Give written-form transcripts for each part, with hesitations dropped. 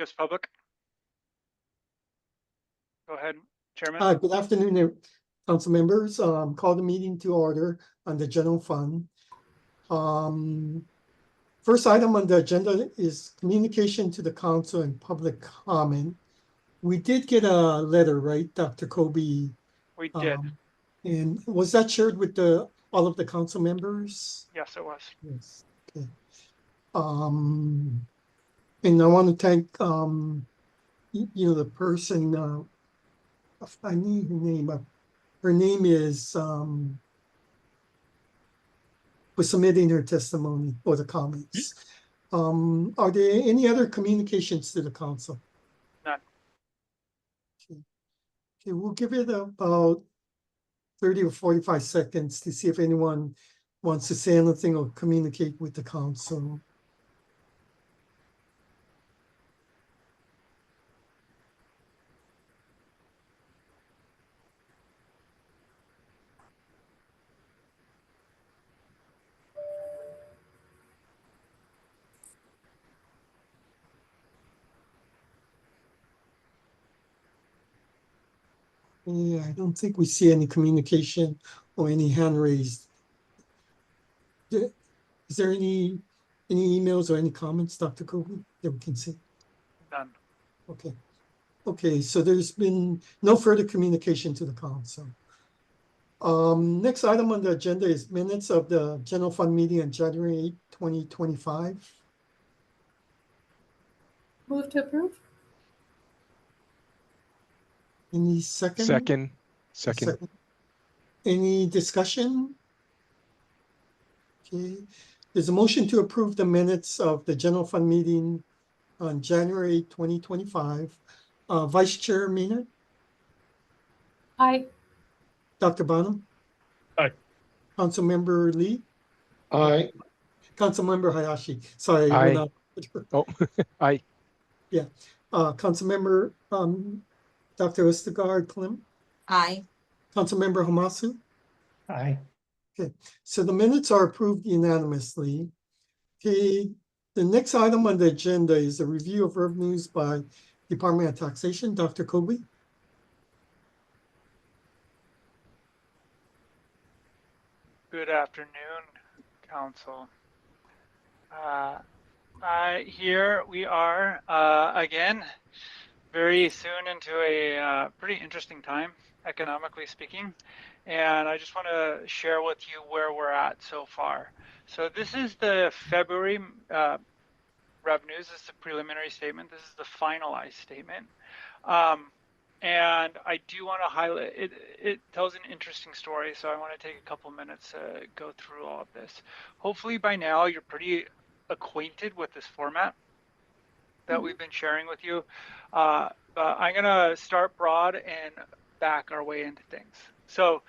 Yes, public. Go ahead, Chairman. Good afternoon, council members. Call the meeting to order on the general fund. First item on the agenda is communication to the council and public comment. We did get a letter, right, Dr. Kobe? We did. And was that shared with all of the council members? Yes, it was. Yes. Okay. And I want to thank the person. I need her name. Her name is for submitting her testimony or the comments. Are there any other communications to the council? None. Okay, we'll give it about 30 or 45 seconds to see if anyone wants to say anything or communicate with the council. Yeah, I don't think we see any communication or any hand raised. Is there any emails or any comments, Dr. Kobe, that we can see? None. Okay. Okay, so there's been no further communication to the council. Next item on the agenda is minutes of the general fund meeting on January 8, 2025. Move to approve. Any second? Second. Any discussion? Okay, there's a motion to approve the minutes of the general fund meeting on January 2025. Vice Chair Mina? Aye. Dr. Bonham? Aye. Councilmember Lee? Aye. Councilmember Hayashi? Sorry. Aye. Oh, aye. Yeah. Councilmember Dr. Ostergaard Klim? Aye. Councilmember Hamasu? Aye. Okay, so the minutes are approved unanimously. Okay, the next item on the agenda is a review of revenues by Department of Taxation. Dr. Kobe? Good afternoon, Council. Here we are again, very soon into a pretty interesting time, economically speaking. And I just want to share with you where we're at so far. So this is the February revenues. This is the preliminary statement. This is the finalized statement. And I do want to highlight, it tells an interesting story, so I want to take a couple minutes to go through all of this. Hopefully by now you're pretty acquainted with this format that we've been sharing with you. But I'm going to start broad and back our way into things. So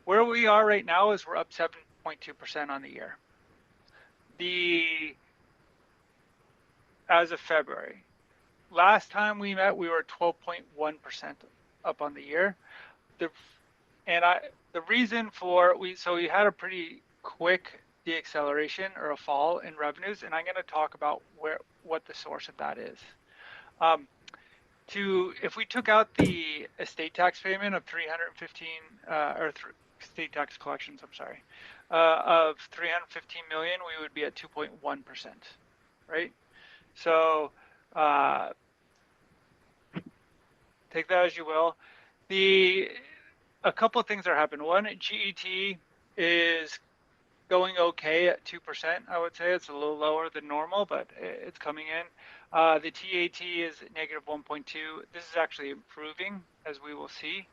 where we are right now is we're up 7.2% on the year. As of February. Last time we met, we were 12.1% up on the year. The reason for we had a pretty quick deacceleration or a fall in revenues, and I'm going to talk about what the source of that is. If we took out the estate tax payment of 315 state tax collections, I'm sorry, of 315 million, we would be at 2.1%, right? So take that as you will. A couple of things are happening. One, GET is going okay at 2%. I would say it's a little lower than normal, but it's coming in. The TAT is negative 1.2. This is actually improving, as we will see.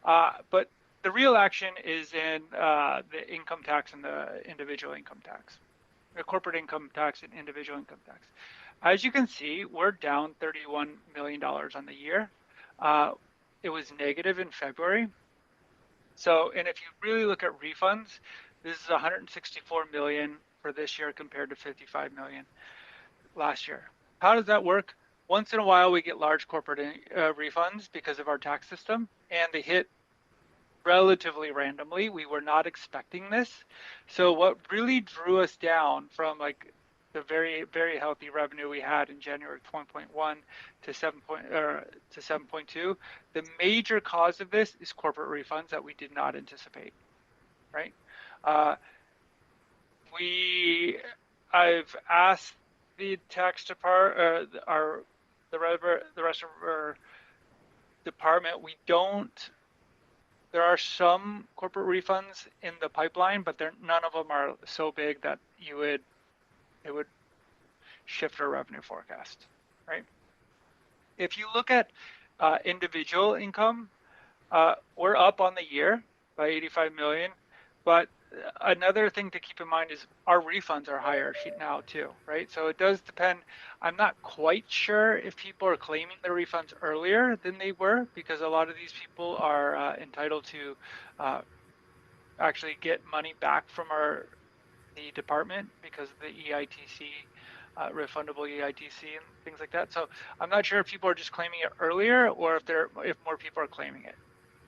But the real action is in the income tax and the individual income tax, the corporate income tax and individual income tax. As you can see, we're down $31 million on the year. It was negative in February. So, and if you really look at refunds, this is 164 million for this year compared to 55 million last year. How does that work? Once in a while, we get large corporate refunds because of our tax system, and they hit relatively randomly. We were not expecting this. So what really drew us down from like the very, very healthy revenue we had in January 1.1 to 7.2. The major cause of this is corporate refunds that we did not anticipate, right? I've asked the tax department, the rest of our department. There are some corporate refunds in the pipeline, but none of them are so big that it would shift our revenue forecast, right? If you look at individual income, we're up on the year by 85 million, but another thing to keep in mind is our refunds are higher now too, right? So it does depend. I'm not quite sure if people are claiming their refunds earlier than they were, because a lot of these people are entitled to actually get money back from the department because of the EITC, refundable EITC and things like that. So I'm not sure if people are just claiming it earlier or if more people are claiming it,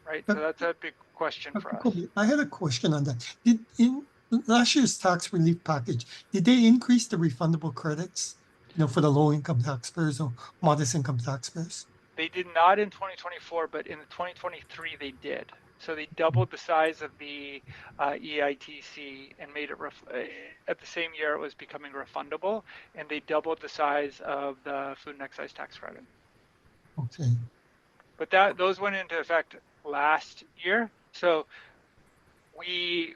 right? So that's a big question for us. Kobe, I had a question on that. In last year's tax relief package, did they increase the refundable credits, for the low income taxpayers or modest income taxpayers? They did not in 2024, but in 2023 they did. So they doubled the size of the EITC and made it at the same year it was becoming refundable, and they doubled the size of the food and excise tax credit. Okay. But those went into effect last year. So we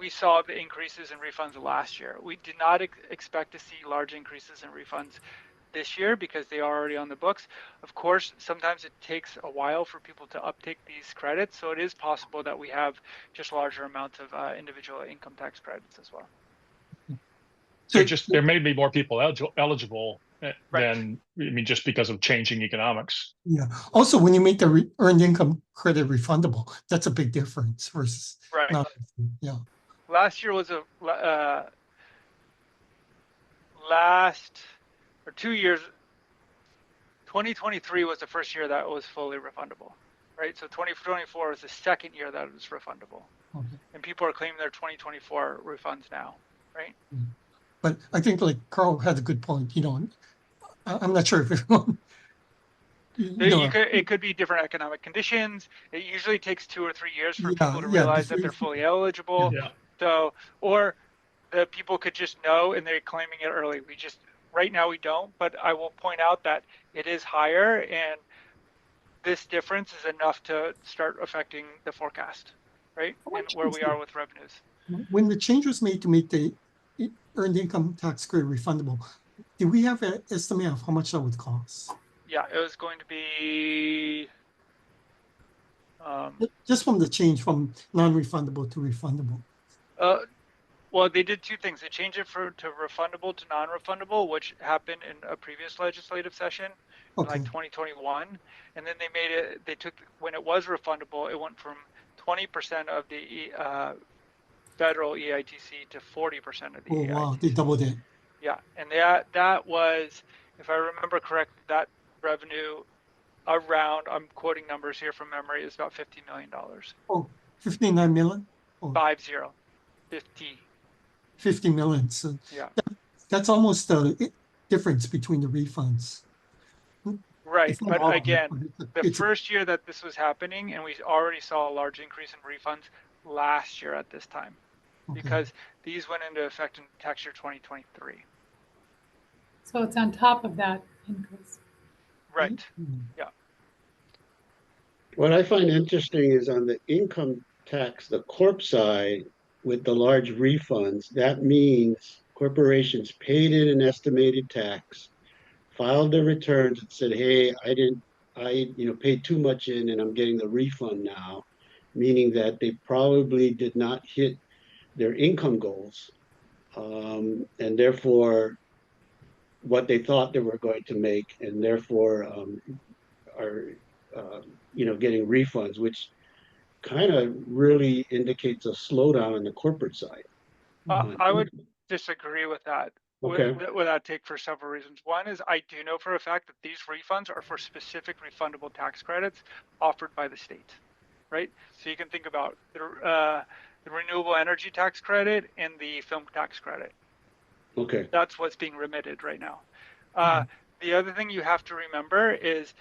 saw the increases in refunds last year. We did not expect to see large increases in refunds this year because they are already on the books. Of course, sometimes it takes a while for people to uptake these credits, so it is possible that we have just larger amounts of individual income tax credits as well. So there may be more people eligible Right. just because of changing economics. Yeah. Also, when you make the earned income credit refundable, that's a big difference versus Right. not. Yeah. Last year was 2 years. 2023 was the first year that was fully refundable, right? So 2024 was the second year that it was refundable. Okay. And people are claiming their 2024 refunds now, right? But I think like Carl had a good point, I'm not sure if everyone, It could be different economic conditions. It usually takes 2 or 3 years for people to realize that they're fully eligible. Yeah. So, or the people could just know and they're claiming it early. Right now we don't, but I will point out that it is higher, and this difference is enough to start affecting the forecast, right? And where we are with revenues. When the change was made to make the earned income tax credit refundable, did we have an estimate of how much that would cost? Yeah, it was going to be just from the change from non-refundable to refundable. Well, they did two things. They changed it to refundable to non-refundable, which happened in a previous legislative session, in like 2021. And then when it was refundable, it went from 20% of the federal EITC to 40% of the EITC. Wow, they doubled it. Yeah, and that was, if I remember correct, that revenue around, I'm quoting numbers here from memory, is about $50 million. Oh, 59 million? Oh. 50 million. So yeah, that's almost the difference between the refunds. Right, but again, the first year that this was happening, and we already saw a large increase in refunds last year at this time, because these went into effect in tax year 2023. So it's on top of that increase. Right, yeah. What I find interesting is on the income tax, the corp side, with the large refunds, that means corporations paid in an estimated tax, filed their returns and said, hey, I paid too much in and I'm getting the refund now, meaning that they probably did not hit their income goals. And therefore, what they thought they were going to make, and therefore are getting refunds, which kind of really indicates a slowdown on the corporate side. I would disagree with that. Okay. With that take for several reasons. One is I do know for a fact that these refunds are for specific refundable tax credits offered by the state, right? So you can think about the renewable energy tax credit and the film tax credit. Okay, That's what's being remitted right now. The other thing you have to remember is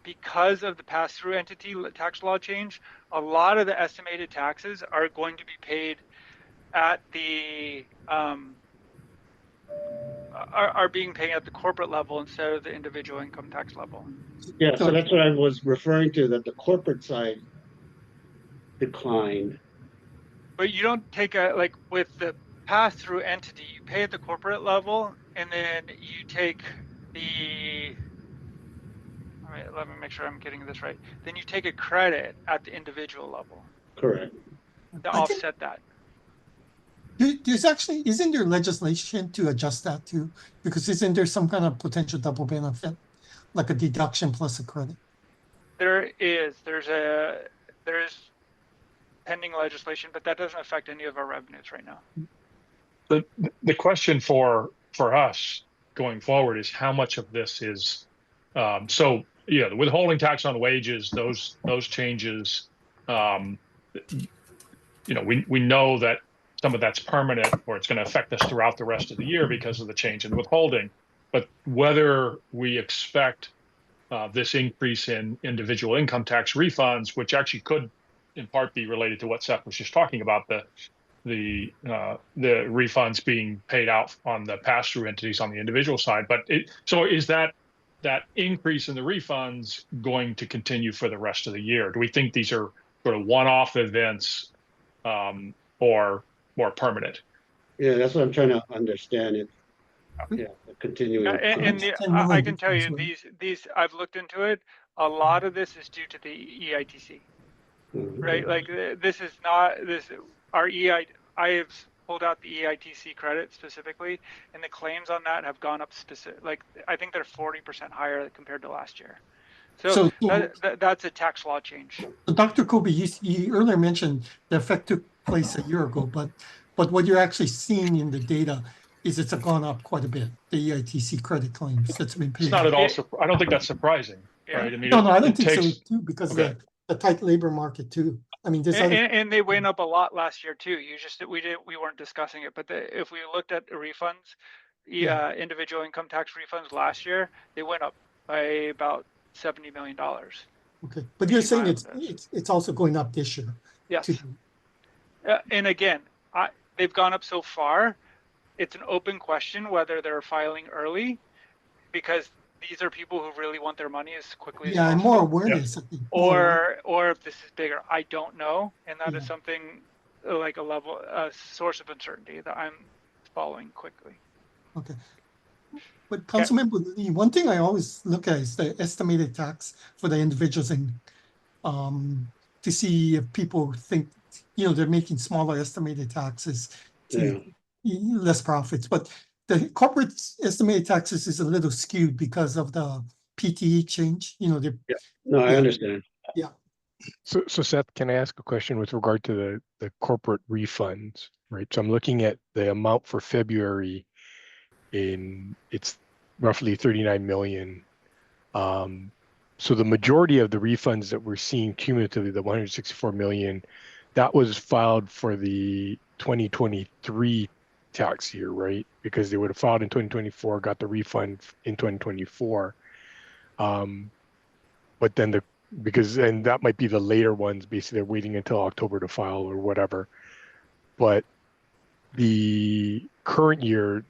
because of the pass-through entity tax law change, a lot of the estimated taxes are going to be paid at the are being paid at the corporate level instead of the individual income tax level. yeah, So so that's what I was referring to, that the corporate side declined. But you don't take a like with the pass-through entity, you pay at the corporate level, and then you take the all right, let me make sure I'm getting this right. Then you take a credit at the individual level Correct. to I think offset that. there's actually, isn't there legislation to adjust that too? Because isn't there some kind of potential double benefit, like a deduction plus a credit? There's pending legislation, but that doesn't affect any of our revenues right now. The question for us going forward is how much of this is so yeah, the withholding tax on wages, those changes, we know that some of that's permanent or it's going to affect us throughout the rest of the year because of the change in withholding. But whether we expect this increase in individual income tax refunds, which actually could in part be related to what Seth was just talking about, the refunds being paid out on the pass-through entities on the individual side. But so is that increase in the refunds going to continue for the rest of the year? Do we think these are sort of one-off events or more permanent? Yeah, that's what I'm trying to understand. It, yeah, the continuing. And I can tell you these I've looked into it. A lot of this is due to the EITC, right? Like this is not this our I have pulled out the EITC credit specifically, and the claims on that have gone up like I think they're 40% higher compared to last year. So that's a tax law change. Dr. Kobe, you earlier mentioned the effect took place a year ago, but what you're actually seeing in the data is it's gone up quite a bit, the EITC credit claims that's been paid. It's not at all. I don't think that's surprising, right? I mean, no, I don't think takes, so too, because okay. of the tight labor market too. I mean, and they went up a lot last year too. We weren't discussing it, but if we looked at the refunds, individual income tax refunds last year, they went up by about $70 million. Okay, but you're saying it's also going up this year. Yes. And again, they've gone up so far. It's an open question whether they're filing early, because these are people who really want their money as quickly as possible. And more awareness, I think. Or if this is bigger, I don't know, and that is something like a source of uncertainty that I'm following quickly. Okay. But Councilmember Lee, one thing I always look at is the estimated tax for the individuals, and to see if people think they're making smaller estimated taxes to less profits. But the corporate estimated taxes is a little skewed because of the PTE change. No, I understand. Yeah. So Seth, can I ask a question with regard to the corporate refunds, right? So I'm looking at the amount for February, it's roughly 39 million. So the majority of the refunds that we're seeing cumulatively, the 164 million, that was filed for the 2023 tax year, right? Because they would have filed in 2024, got the refund in 2024. But then and that might be the later ones, basically they're waiting until October to file or whatever. But the current year,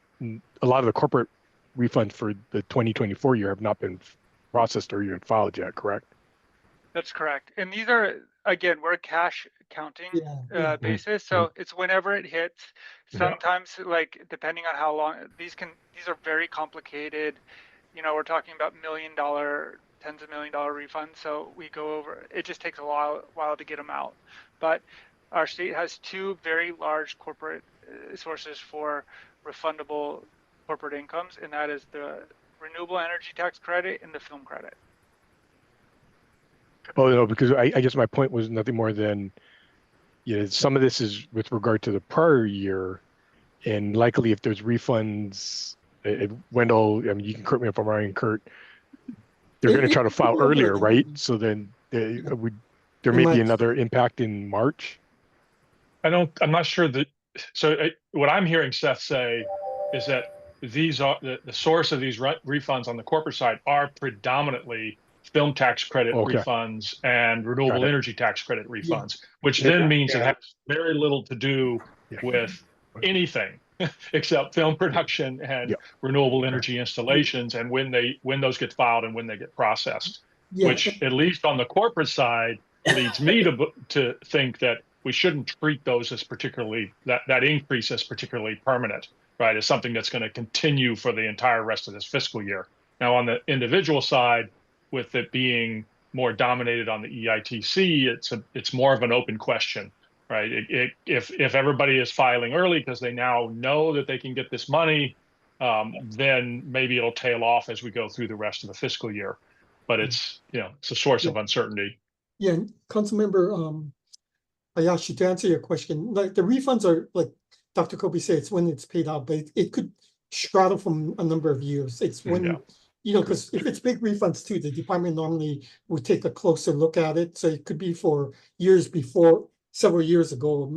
a lot of the corporate refunds for the 2024 year have not been processed or even filed yet, correct? That's correct. And these are, again, we're a cash accounting basis, so it's whenever it hits. Sometimes, like depending on how long these are very complicated. We're talking about $1 million, tens of $1 million refunds. So we go over. It just takes a while to get them out. But our state has two very large corporate sources for refundable corporate incomes, and that is the renewable energy tax credit and the film credit. Oh, no, because I guess my point was nothing more than, some of this is with regard to the prior year, and likely if there's refunds, Wendell, I mean, you can correct me if I'm wrong, Kurt, they're going to try to file earlier, right? So then there may be another impact in March. I'm not sure that. So what I'm hearing Seth say is that these are the source of these refunds on the corporate side are predominantly film tax credit Okay. refunds and renewable Got it. energy tax credit Yeah. refunds, which Yeah. then means it Yeah. has very little to do Yeah. with anything except film production and Yep. renewable energy installations and when those get filed and when they get processed, Yeah, which at least on the corporate side leads me to think that we shouldn't treat those as particularly that increase as particularly permanent, right? As something that's going to continue for the entire rest of this fiscal year. Now, on the individual side, with it being more dominated on the EITC, it's more of an open question, right? If everybody is filing early because they now know that they can get this money, then maybe it'll tail off as we go through the rest of the fiscal year. But it's it's a source of uncertainty. yeah, and Councilmember Hayashi, to answer your question, like the refunds are like Dr. Kobe said, it's when it's paid out, but it could straddle from a number of years. It's when, Yeah. you know, because if it's big refunds too, the department normally would take a closer look at it. So it could be for years before, several years ago,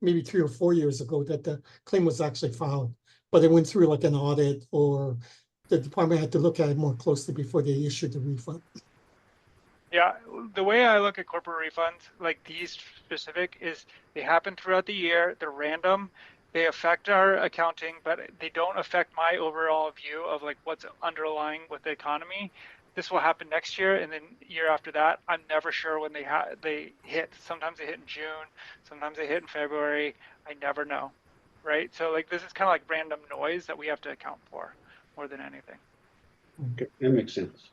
maybe 3 or 4 years ago, that the claim was actually filed. But it went through like an audit, or the department had to look at it more closely before they issued the refund. Yeah, the way I look at corporate refunds, like these specific, is they happen throughout the year. They're random. They affect our accounting, but they don't affect my overall view of like what's underlying with the economy. This will happen next year, and then year after that, I'm never sure when they hit. Sometimes they hit in June, sometimes they hit in February. I never know, right? So like this is kind of like random noise that we have to account for more than anything. Okay, that makes sense.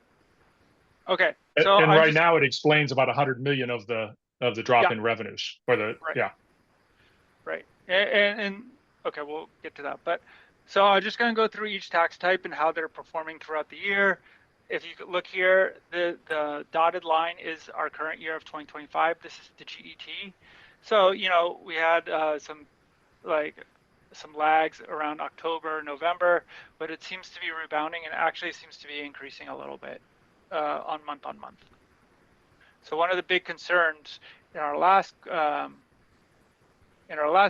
Okay, so And I'm right just, now it explains about 100 million of the drop Yeah. in revenues for the Right. Right. And okay, we'll get to that. But so I'm just going to go through each tax type and how they're performing throughout the year. If you could look here, the dotted line is our current year of 2025. This is the GET. So, you know, we had some lags around October, November, but it seems to be rebounding and actually seems to be increasing a little bit on month. So one of the big concerns in our last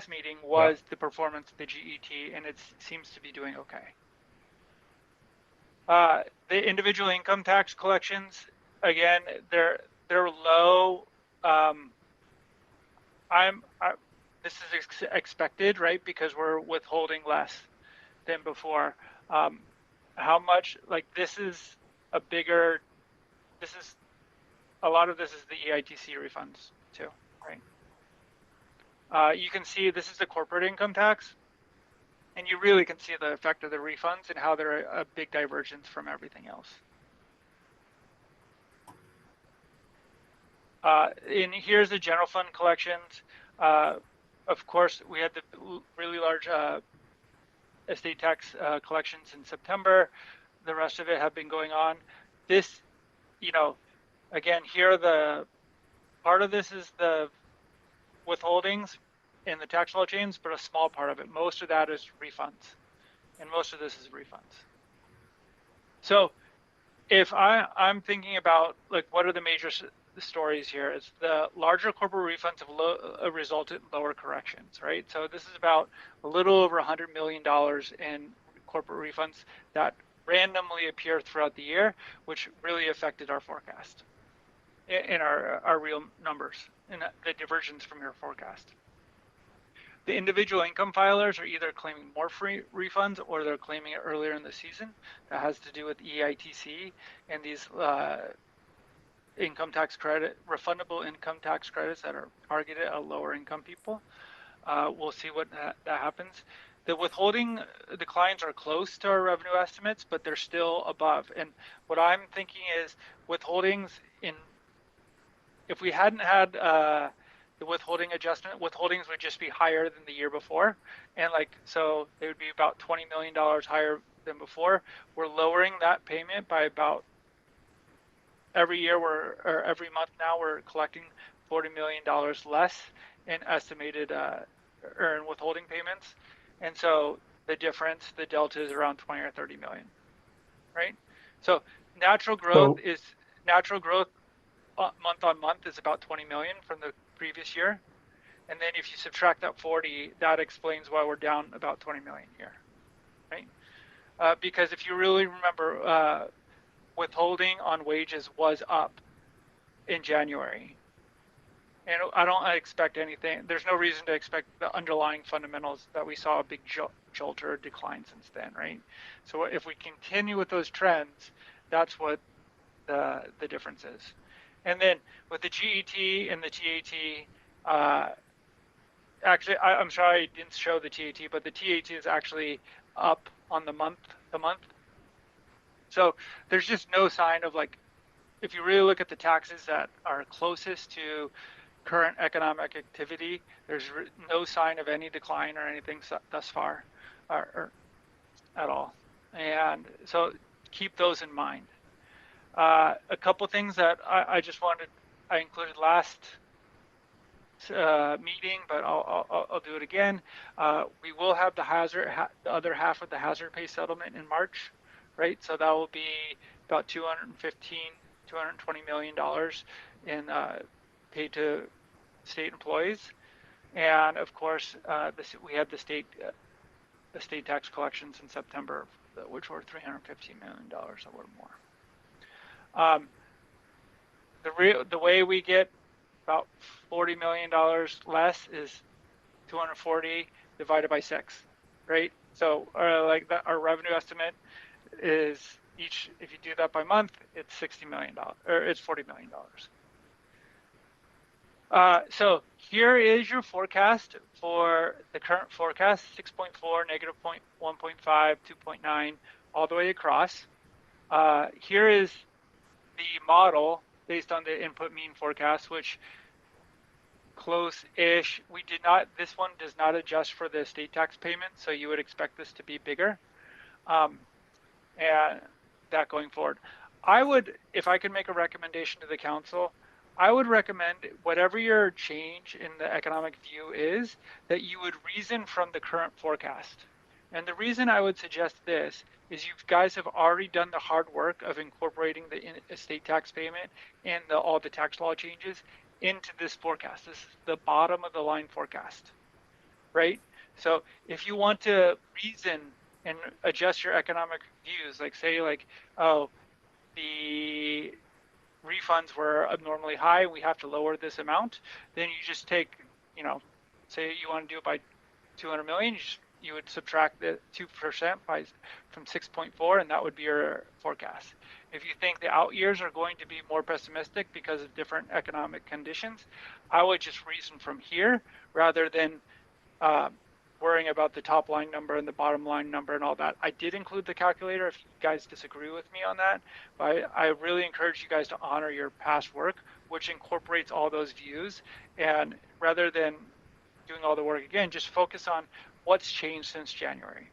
meeting was the performance of the GET, and it seems to be doing okay. The individual income tax collections, again, they're low. This is expected, right? Because we're withholding less than before. How much, like this is a lot of this is the EITC refunds too, right? You can see this is the corporate income tax, and you really can see the effect of the refunds and how they're a big divergence from everything else. And here's the general fund collections. Of course, we had the really large estate tax collections in September. The rest of it have been going on. This, you know, again, here the part of this is the withholdings in the tax law chains, but a small part of it. Most of that is refunds, and most of this is refunds. So if I'm thinking about like what are the major stories here, is the larger corporate refunds have resulted in lower corrections, right? So this is about a little over $100 million in corporate refunds that randomly appear throughout the year, which really affected our forecast in our real numbers and the divergence from your forecast. The individual income filers are either claiming more free refunds or they're claiming it earlier in the season. That has to do with EITC and these income tax credit, refundable income tax credits that are targeted at lower income people. We'll see what that happens. The withholding declines are close to our revenue estimates, but they're still above. And what I'm thinking is withholdings if we hadn't had the withholding adjustment, withholdings would just be higher than the year before. And so they would be about $20 million higher than before. We're lowering that payment by about every year or every month now we're collecting $40 million less in estimated earned withholding payments. And so the difference, the delta is around 20 or 30 million, right? So natural growth month on month is about 20 million from the previous year. And then if you subtract that 40, that explains why we're down about 20 million here, right? because if you really remember, withholding on wages was up in January. And I don't expect anything. There's no reason to expect the underlying fundamentals that we saw a big jolt or decline since then, right? So if we continue with those trends, that's what the difference is. And then with the GET and the TAT, actually, I'm sorry I didn't show the TAT, but the TAT is actually up on the month to month. So there's just no sign of, like, if you really look at the taxes that are closest to current economic activity, there's no sign of any decline or anything thus far, or at all. And so keep those in mind. A couple things that I included last meeting, but I'll do it again. We will have the other half of the hazard pay settlement in March, right? So that will be about $220 million in paid to state employees. And of course, we had the state tax collections in September, which were $315 million or more. The way we get about $40 million less is 240 divided by 6, right? So like that, our revenue estimate is if you do that by month, it's $60 million, or it's $40 million. So here is your forecast for the current forecast: 6.4, negative 1.5, 2.9, all the way across. Here is the model based on the input mean forecast, which close-ish. This one does not adjust for the state tax payment, so you would expect this to be bigger. And that going forward. If I could make a recommendation to the council, I would recommend, whatever your change in the economic view is, that you would reason from the current forecast. And the reason I would suggest this is you guys have already done the hard work of incorporating the estate tax payment and all the tax law changes into this forecast. This is the bottom of the line forecast, right? So if you want to reason and adjust your economic views, like say like, oh, the refunds were abnormally high, we have to lower this amount, then you just take, say you want to do it by 200 million, you would subtract the 2% from 6.4, and that would be your forecast. If you think the out years are going to be more pessimistic because of different economic conditions, I would just reason from here rather than worrying about the top line number and the bottom line number and all that. I did include the calculator if you guys disagree with me on that, but I really encourage you guys to honor your past work, which incorporates all those views. And rather than doing all the work again, just focus on what's changed since January.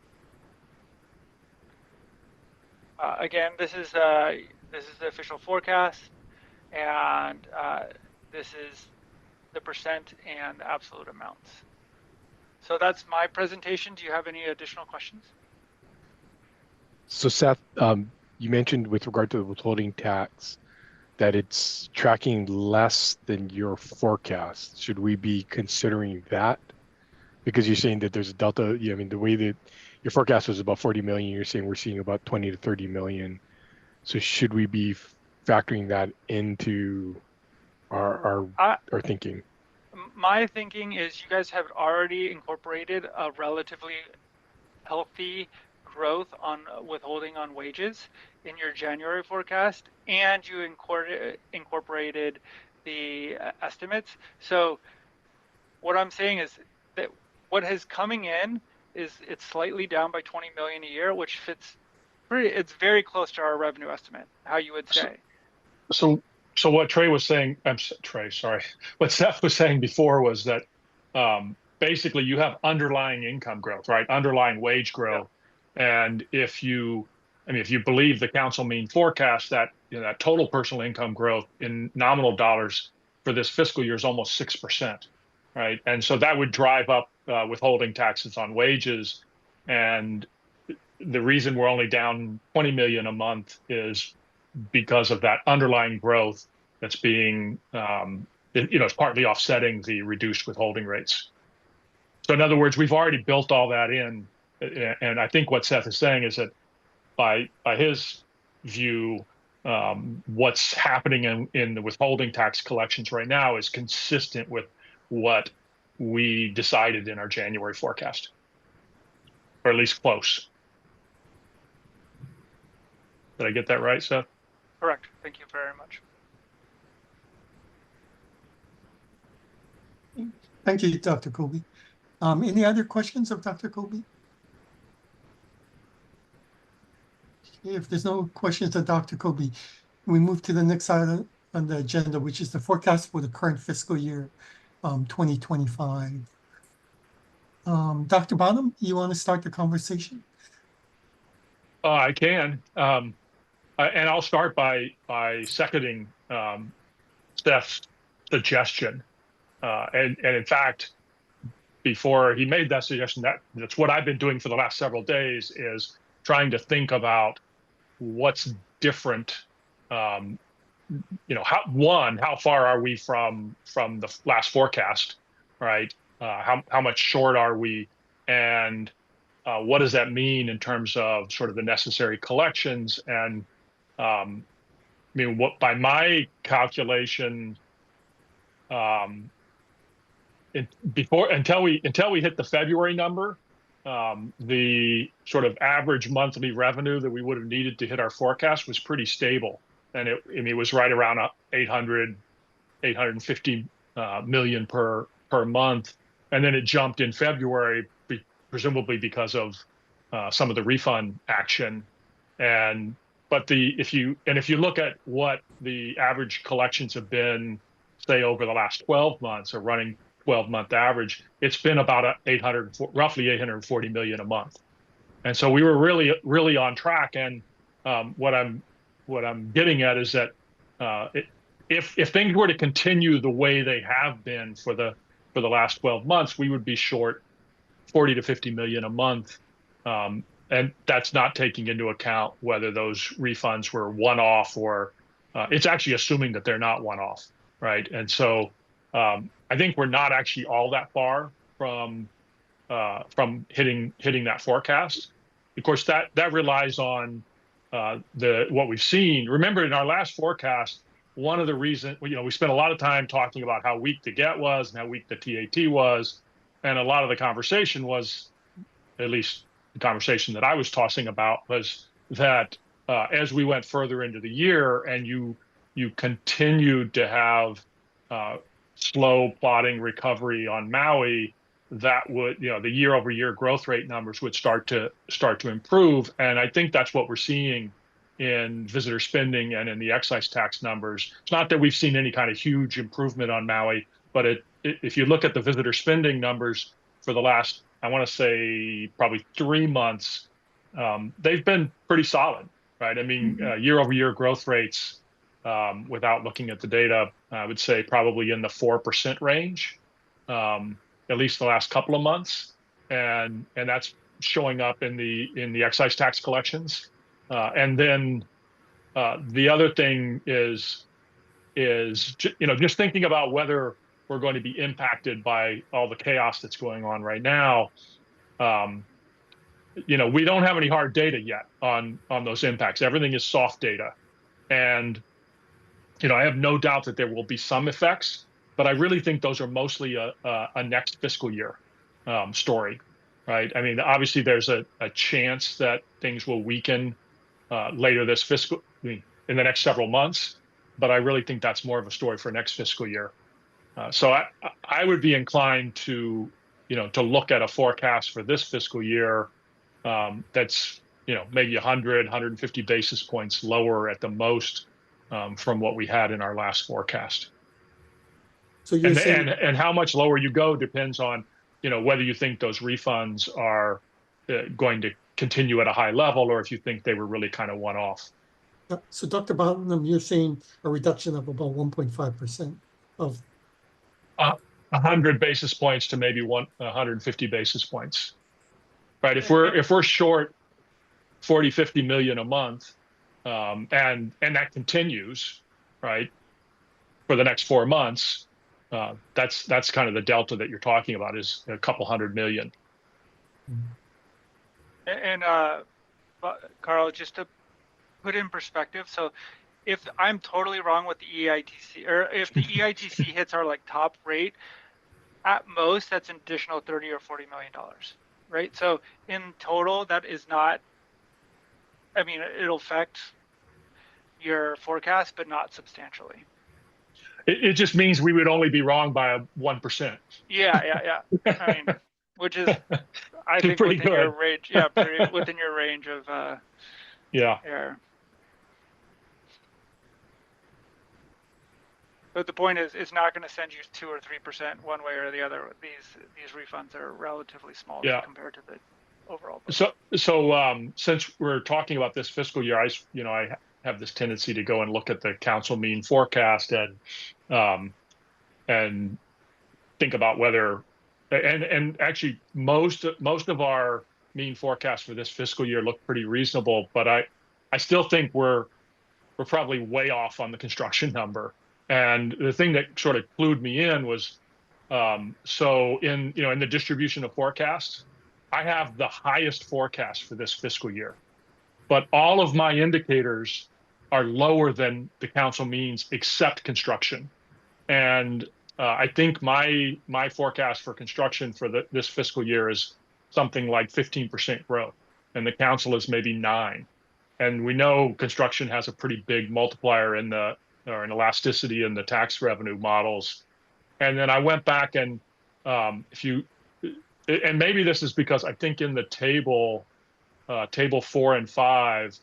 Again, this is the official forecast, and this is the percent and absolute amounts. So that's my presentation. Do you have any additional questions? So Seth, you mentioned with regard to the withholding tax that it's tracking less than your forecast. Should we be considering that? Because you're saying that there's a delta. I mean, the way that your forecast was about 40 million, you're saying we're seeing about 20 to 30 million. So should we be factoring that into our thinking? My thinking is you guys have already incorporated a relatively healthy growth on withholding on wages in your January forecast, and you incorporated the estimates. So what I'm saying is that what is coming in it's slightly down by 20 million a year, which fits it's very close to our revenue estimate, how you would say. So what Trey was saying, what Seth was saying before was that basically you have underlying income growth, right? Underlying wage growth. Yeah. And if you believe the council mean forecast, that that total personal income growth in nominal dollars for this fiscal year is almost 6%, right? And so that would drive up withholding taxes on wages. And the reason we're only down 20 million a month is because of that underlying growth that's being, it's partly offsetting the reduced withholding rates. So in other words, we've already built all that in. And I think what Seth is saying is that by his view, what's happening in the withholding tax collections right now is consistent with what we decided in our January forecast, or at least close. Did I get that right, Seth? Correct. Thank you very much. Thank you, Dr. Kobe. Any other questions of Dr. Kobe? If there's no questions of Dr. Kobe, we move to the next item on the agenda, which is the forecast for the current fiscal year, 2025. Dr. Bonham, you want to start the conversation? I can, and I'll start by seconding Steph's suggestion, and in fact, before he made that suggestion, that's what I've been doing for the last several days, is trying to think about what's different. How far are we from the last forecast, right? How much short are we, and what does that mean in terms of sort of the necessary collections? And I mean, what by my calculation, until we hit the February number, the sort of average monthly revenue that we would have needed to hit our forecast was pretty stable, and it was right around 850 million per month, and then it jumped in February, presumably because of some of the refund action. But if you look at what the average collections have been, say over the last 12 months, a running 12-month average, it's been about roughly 840 million a month. And so we were really on track. And what I'm getting at is that if things were to continue the way they have been for the last 12 months, we would be short 40 to 50 million a month. And that's not taking into account whether those refunds were one-off, or it's actually assuming that they're not one-off, right? And so I think we're not actually all that far from hitting that forecast. Of course, that relies on what we've seen. Remember, in our last forecast, one of the reasons, we spent a lot of time talking about how weak the GET was and how weak the TAT was, and a lot of the conversation was, at least the conversation that I was tossing about, was that as we went further into the year and you continued to have slow plodding recovery on Maui, that would, the year-over-year growth rate numbers would start to improve. And I think that's what we're seeing in visitor spending and in the excise tax numbers. It's not that we've seen any kind of huge improvement on Maui, but if you look at the visitor spending numbers for the last, I want to say probably 3 months, they've been pretty solid, right? I mean, year-over-year growth rates, without looking at the data, I would say probably in the 4% range, at least the last couple of months, and that's showing up in the excise tax collections. And then the other thing is just thinking about whether we're going to be impacted by all the chaos that's going on right now. We don't have any hard data yet on those impacts. Everything is soft data, and I have no doubt that there will be some effects, but I really think those are mostly a next fiscal year story, right? I mean, obviously there's a chance that things will weaken later this in the next several months, but I really think that's more of a story for next fiscal year. So I would be inclined to look at a forecast for this fiscal year that's maybe 150 basis points lower at the most from what we had in our last forecast. So you're saying, and how much lower you go depends on whether you think those refunds are going to continue at a high level, or if you think they were really kind of one-off. so Dr. Bonham, you're saying a reduction of about 1.5% of 100 basis points to maybe 150 basis points, right? If we're short 40, 50 million a month, and that continues, right, for the next 4 months, that's kind of the delta that you're talking about, is a couple hundred million. And Carl, just to put in perspective. So if I'm totally wrong with the EITC, or if the EITC hits our like top rate, at most that's an additional 30 or 40 million dollars, right? So in total, that is not, I mean, it'll affect your forecast, but not substantially. It just means we would only be wrong by 1%. Yeah. I mean, which is, I think Pretty within your good. range, yeah, pretty within your range of Yeah. error. But the point is, it's not going to send you 2 or 3% one way or the other. These refunds are relatively small Yeah. compared to the overall budget. So since we're talking about this fiscal year, I have this tendency to go and look at the council mean forecast and think about whether, and actually most of our mean forecasts for this fiscal year look pretty reasonable, but I still think we're probably way off on the construction number. And the thing that sort of clued me in was, so in the distribution of forecasts, I have the highest forecast for this fiscal year, but all of my indicators are lower than the council means except construction. And I think my forecast for construction for this fiscal year is something like 15% growth, and the council is maybe 9. And we know construction has a pretty big multiplier or an elasticity in the tax revenue models. And then I went back and and maybe this is because I think in the table 4 and 5,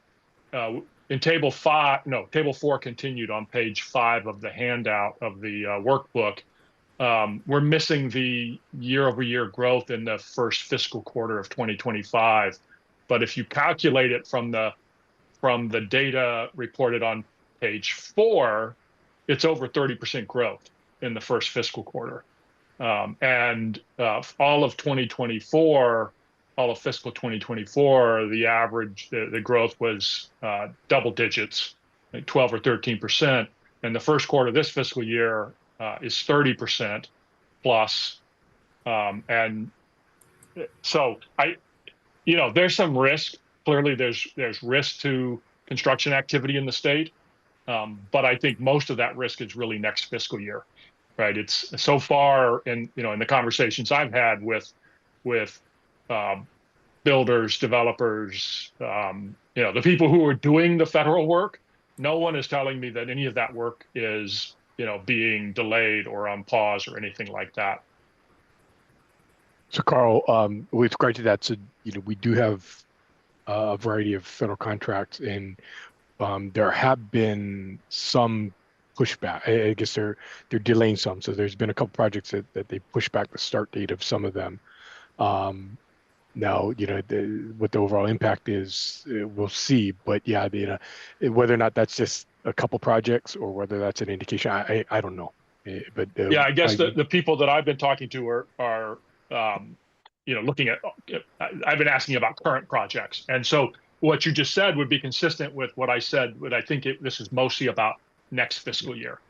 in table 4 continued on page 5 of the handout of the workbook. We're missing the year-over-year growth in the first fiscal quarter of 2025. But if you calculate it from the data reported on page 4, it's over 30% growth in the first fiscal quarter. And all of 2024, all of fiscal 2024, the average, the growth was double digits, like 12 or 13%. And the first quarter of this fiscal year is 30% plus. And so there's some risk. Clearly, there's risk to construction activity in the state, but I think most of that risk is really next fiscal year, right? It's so far in the conversations I've had with builders, developers, the people who are doing the federal work, no one is telling me that any of that work is being delayed or on pause or anything like that. So Carl, with regard to that, so we do have a variety of federal contracts, and there have been some pushback. I guess they're delaying some. So there's been a couple projects that they pushed back the start date of some of them. Now, what the overall impact is, we'll see. But yeah, whether or not that's just a couple projects or whether that's an indication, I don't know. But yeah, I guess the people that I've been talking to are looking at. I've been asking about current projects, and so what you just said would be consistent with what I said. But I think this is mostly about next fiscal year,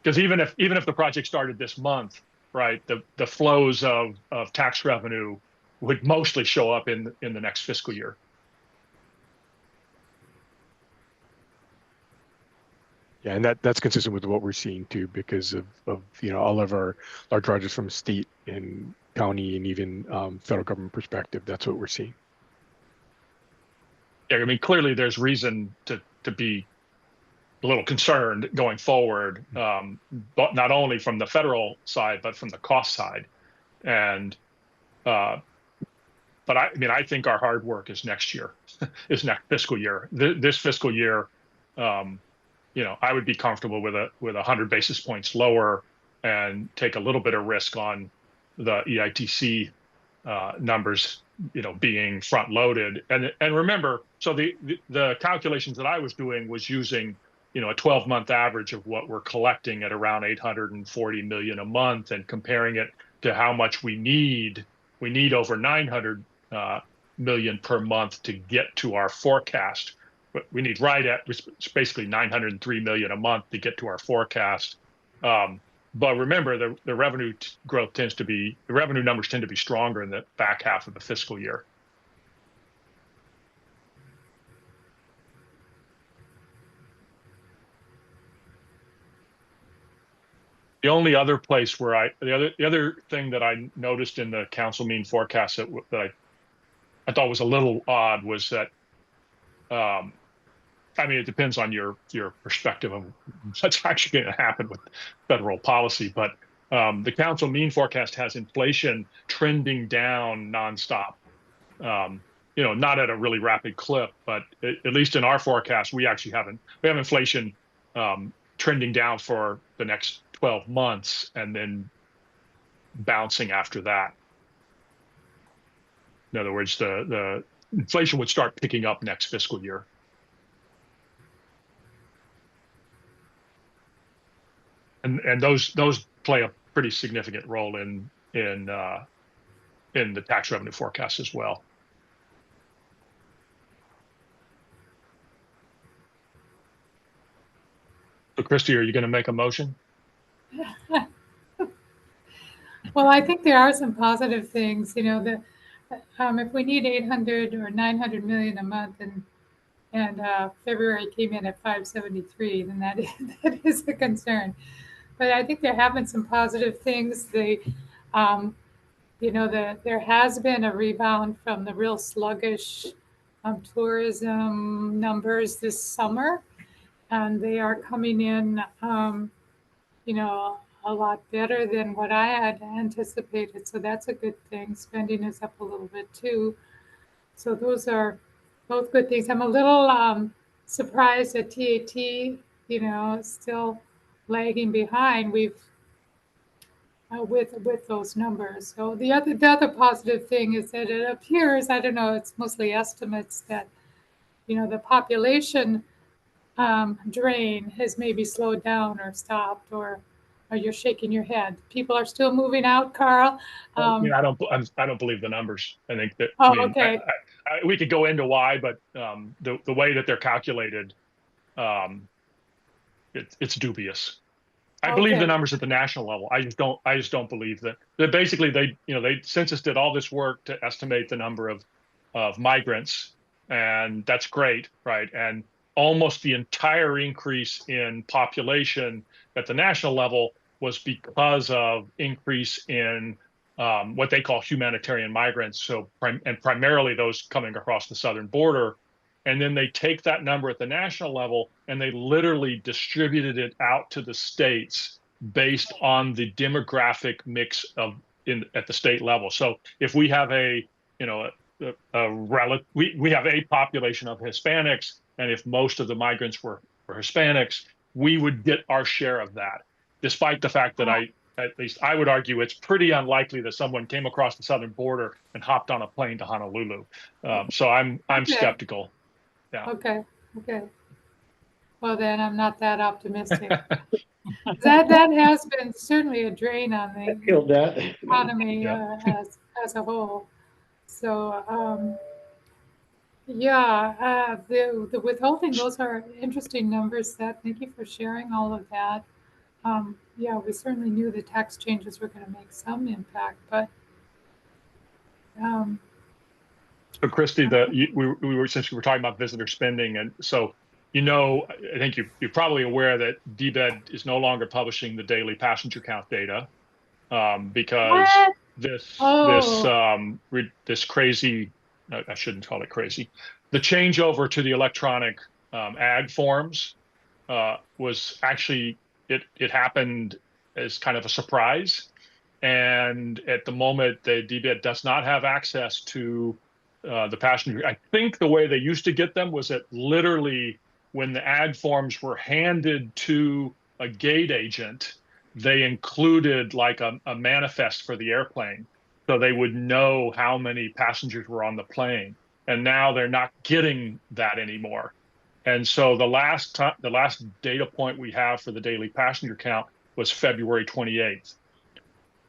because even if the project started this month, right, the flows of tax revenue would mostly show up in the next fiscal year. Yeah, and that's consistent with what we're seeing too, because of all of our large projects from state and county and even federal government perspective. That's what we're seeing. Yeah, I mean, clearly there's reason to be a little concerned going forward, but not only from the federal side, but from the cost side. And but I think our hard work is next year, is next fiscal year. This fiscal year, I would be comfortable with 100 basis points lower and take a little bit of risk on the EITC numbers, being front loaded. And remember, so the calculations that I was doing was using a 12-month average of what we're collecting at around 840 million a month, and comparing it to how much we need. We need over 900 million per month to get to our forecast. But we need it's basically 903 million a month to get to our forecast. But remember, the revenue growth the revenue numbers tend to be stronger in the back half of the fiscal year. The only other place where the other thing that I noticed in the council mean forecast that I thought was a little odd was that, I mean, it depends on your perspective of what's actually going to happen with federal policy, but the council mean forecast has inflation trending down nonstop. Not at a really rapid clip, but at least in our forecast, we have inflation trending down for the next 12 months and then bouncing after that. In other words, the inflation would start picking up next fiscal year. And those play a pretty significant role in the tax revenue forecast as well. So, Christy, are you going to make a motion? Well, I think there are some positive things. If we need 800 or 900 million a month, and February came in at 573, then that is a concern. But I think there have been some positive things. There has been a rebound from the real sluggish tourism numbers this summer, and they are coming in, a lot better than what I had anticipated. So that's a good thing. Spending is up a little bit too. So those are both good things. I'm a little surprised that TAT, still lagging behind. We've with those numbers. So the other positive thing is that it appears, I don't know, it's mostly estimates, that the population drain has maybe slowed down or stopped, or you're shaking your head. People are still moving out, Carl. I don't believe the numbers. I think that. Okay. We could go into why, but the way that they're calculated, it's dubious. I believe the numbers at the national level. I just don't believe that. Basically, they census did all this work to estimate the number of migrants, and that's great, right? And almost the entire increase in population at the national level was because of increase in what they call humanitarian migrants. So primarily those coming across the southern border. And then they take that number at the national level and they literally distributed it out to the states based on the demographic mix at the state level. So if we have we have a population of Hispanics, and if most of the migrants were Hispanics, we would get our share of that, despite the fact that at least I would argue it's pretty unlikely that someone came across the southern border and hopped on a plane to Honolulu. So I'm skeptical. Yeah. Okay. Well, then I'm not that optimistic. that has been certainly a drain on the economy as a whole. So the withholding, those are interesting numbers. Thank you for sharing all of that. We certainly knew the tax changes were going to make some impact, but so Christy, since we were talking about visitor spending, and so I think you're probably aware that DBED is no longer publishing the daily passenger count data because this crazy, I shouldn't call it crazy, the changeover to the electronic ag forms was actually it happened as kind of a surprise, and at the moment the DBED does not have access to the passenger. I think the way they used to get them was that literally when the ag forms were handed to a gate agent, they included like a manifest for the airplane, so they would know how many passengers were on the plane. And now they're not getting that anymore. And so the last data point we have for the daily passenger count was February 28th.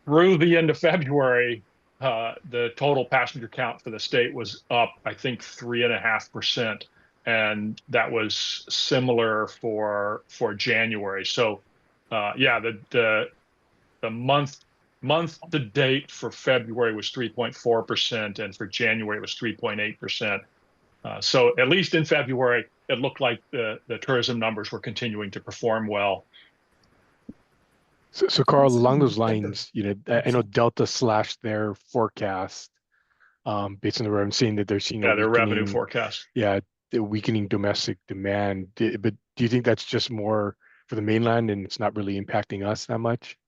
Through the end of February, the total passenger count for the state was up, I think, 3.5%, and that was similar for January. So, the month to date for February was 3.4%, and for January it was 3.8%. So at least in February, it looked like the tourism numbers were continuing to perform well. So Carl, It's along in those December. lines, I know Delta slashed their forecast based on the revenue, saying that they're seeing a Yeah, their revenue weakening, forecast. the weakening domestic demand. But do you think that's just more for the mainland and it's not really impacting us that much?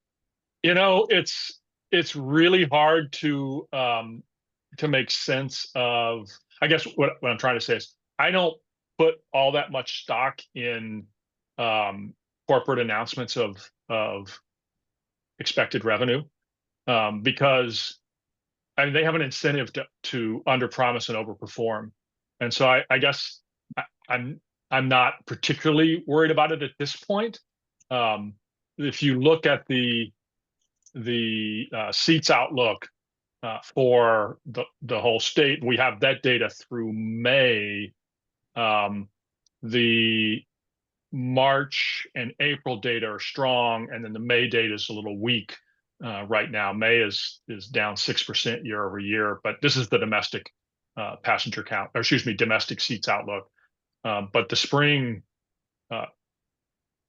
It's really hard to make sense of. I guess what I'm trying to say is I don't put all that much stock in corporate announcements of expected revenue because I mean they have an incentive to underpromise and overperform, and so I guess I'm I'm not particularly worried about it at this point. If you look at the seats outlook for the whole state, we have that data through May. The March and April data are strong, and then the May data is a little weak right now. May is down 6% year over year, but this is the domestic passenger count, or excuse me, domestic seats outlook. But the spring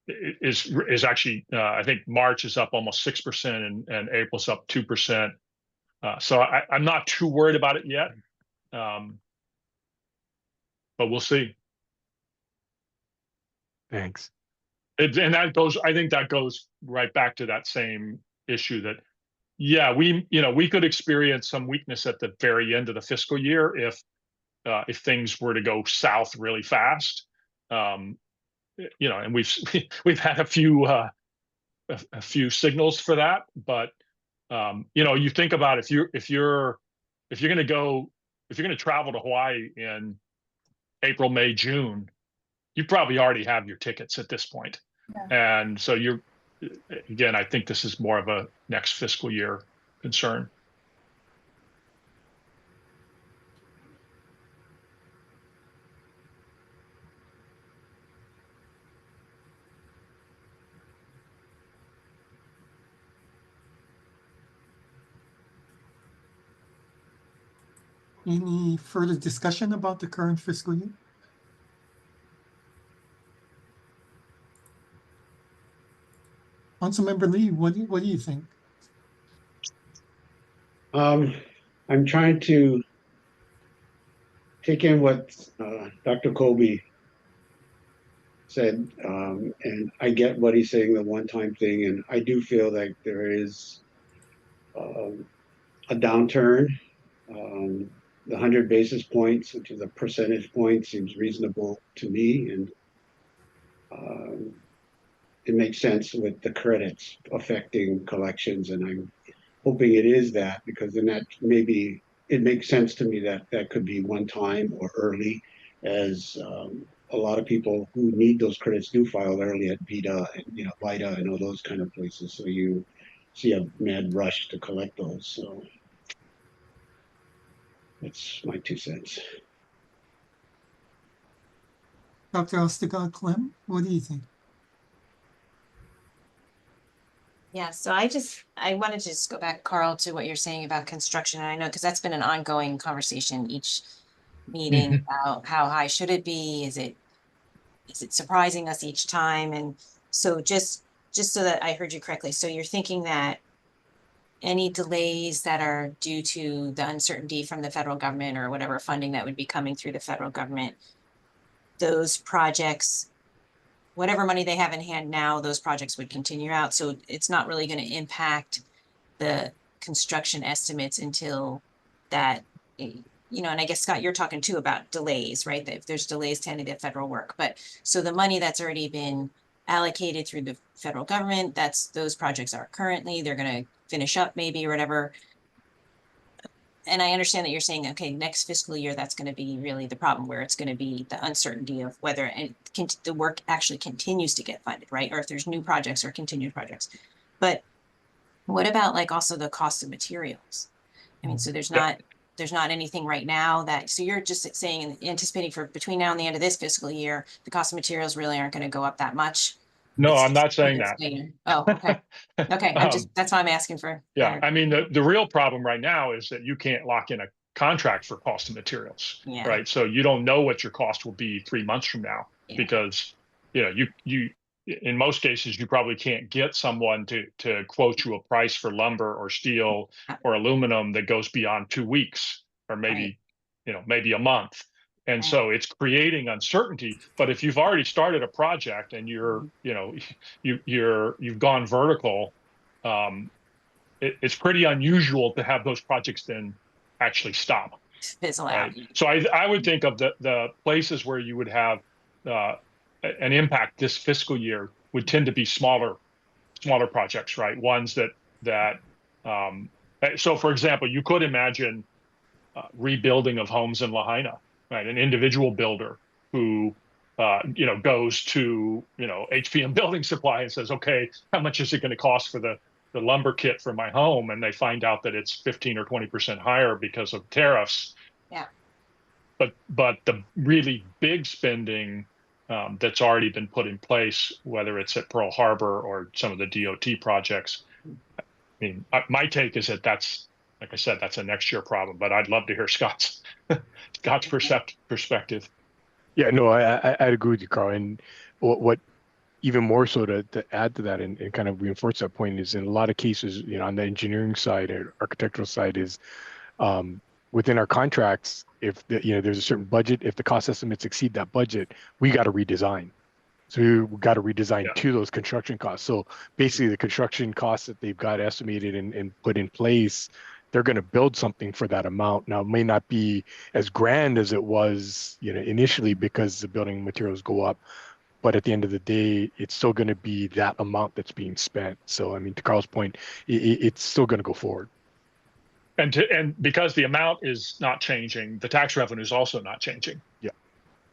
is actually I think March is up almost 6% and April's up 2%. So I'm not too worried about it yet, but we'll see. Thanks. And that goes, I think that goes right back to that same issue that, yeah, we could experience some weakness at the very end of the fiscal year if things were to go south really fast. And we've had a few signals for that, but you think about if you're going to travel to Hawaii in April, May, June, you probably already have your tickets at this point. Yeah. And so again, I think this is more of a next fiscal year concern. Any further discussion about the current fiscal year? Councilmember Lee, what do you think? I'm trying to take in what Dr. Kobe said, and I get what he's saying, the one-time thing, and I do feel like there is a downturn. The 100 basis points, which is a percentage point, seems reasonable to me, and it makes sense with the credits affecting collections, and I'm hoping it is that, because then that maybe it makes sense to me that that could be one time or early, as a lot of people who need those credits do file early at VITA and VITA and all those kind of places. So you see a mad rush to collect those. So that's my 2 cents. Dr. Ostigard-Clem, what do you think? Yeah, so I wanted to just go back, Carl, to what you're saying about construction. And I know because that's been an ongoing conversation each meeting about how high should it be? Is it surprising us each time? And so just so that I heard you correctly, so you're thinking that any delays that are due to the uncertainty from the federal government or whatever funding that would be coming through the federal government, those projects, whatever money they have in hand now, those projects would continue out. So it's not really going to impact the construction estimates until that, and I guess, Scott, you're talking too about delays, right? That if there's delays to any of the federal work. But so the money that's already been allocated through the federal government, those projects are currently, they're going to finish up maybe or whatever. And I understand that you're saying, okay, next fiscal year, that's going to be really the problem, where it's going to be the uncertainty of whether the work actually continues to get funded, right? Or if there's new projects or continued projects. But what about like also the cost of materials? I mean, so there's not anything right now so you're just saying and anticipating for between now and the end of this fiscal year, the cost of materials really aren't going to go up that much. No, I'm not saying that. Oh, okay. Okay. That's why I'm asking for. Yeah. I mean, the real problem right now is that you can't lock in a contract for cost of materials, right? So you don't know what your cost will be 3 months from now because, you in most cases, you probably can't get someone to quote you a price for lumber or steel or aluminum that goes beyond 2 weeks or maybe, maybe a month. And so it's creating uncertainty. But if you've already started a project and you've gone vertical, it's pretty unusual to have those projects then actually stop. Fizzle out. Right. So I would think of the places where you would have an impact this fiscal year would tend to be smaller projects, right? Ones that so for example, you could imagine rebuilding of homes in Lahaina, right? An individual builder who goes to HPM Building Supply and says, okay, how much is it going to cost for the lumber kit for my home? And they find out that it's 15 or 20% higher because of tariffs. Yeah. But the really big spending that's already been put in place, whether it's at Pearl Harbor or some of the DOT projects, I mean, my take is that that's, like I said, that's a next year problem. But I'd love to hear Scott's perspective. Yeah, no, I'd agree with you, Carl. And what even more so to add to that and kind of reinforce that point is in a lot of cases, on the engineering side or architectural side is within our contracts, if there's a certain budget, if the cost estimates exceed that budget, we got to redesign. So we got to redesign to those construction costs. So basically the construction costs that they've got estimated and put in place, they're going to build something for that amount. Now, it may not be as grand as it was, initially because the building materials go up, but at the end of the day, it's still going to be that amount that's being spent. So, I mean, to Carl's point, it's still going to go forward. And because the amount is not changing, the tax revenue is also not changing. Yeah.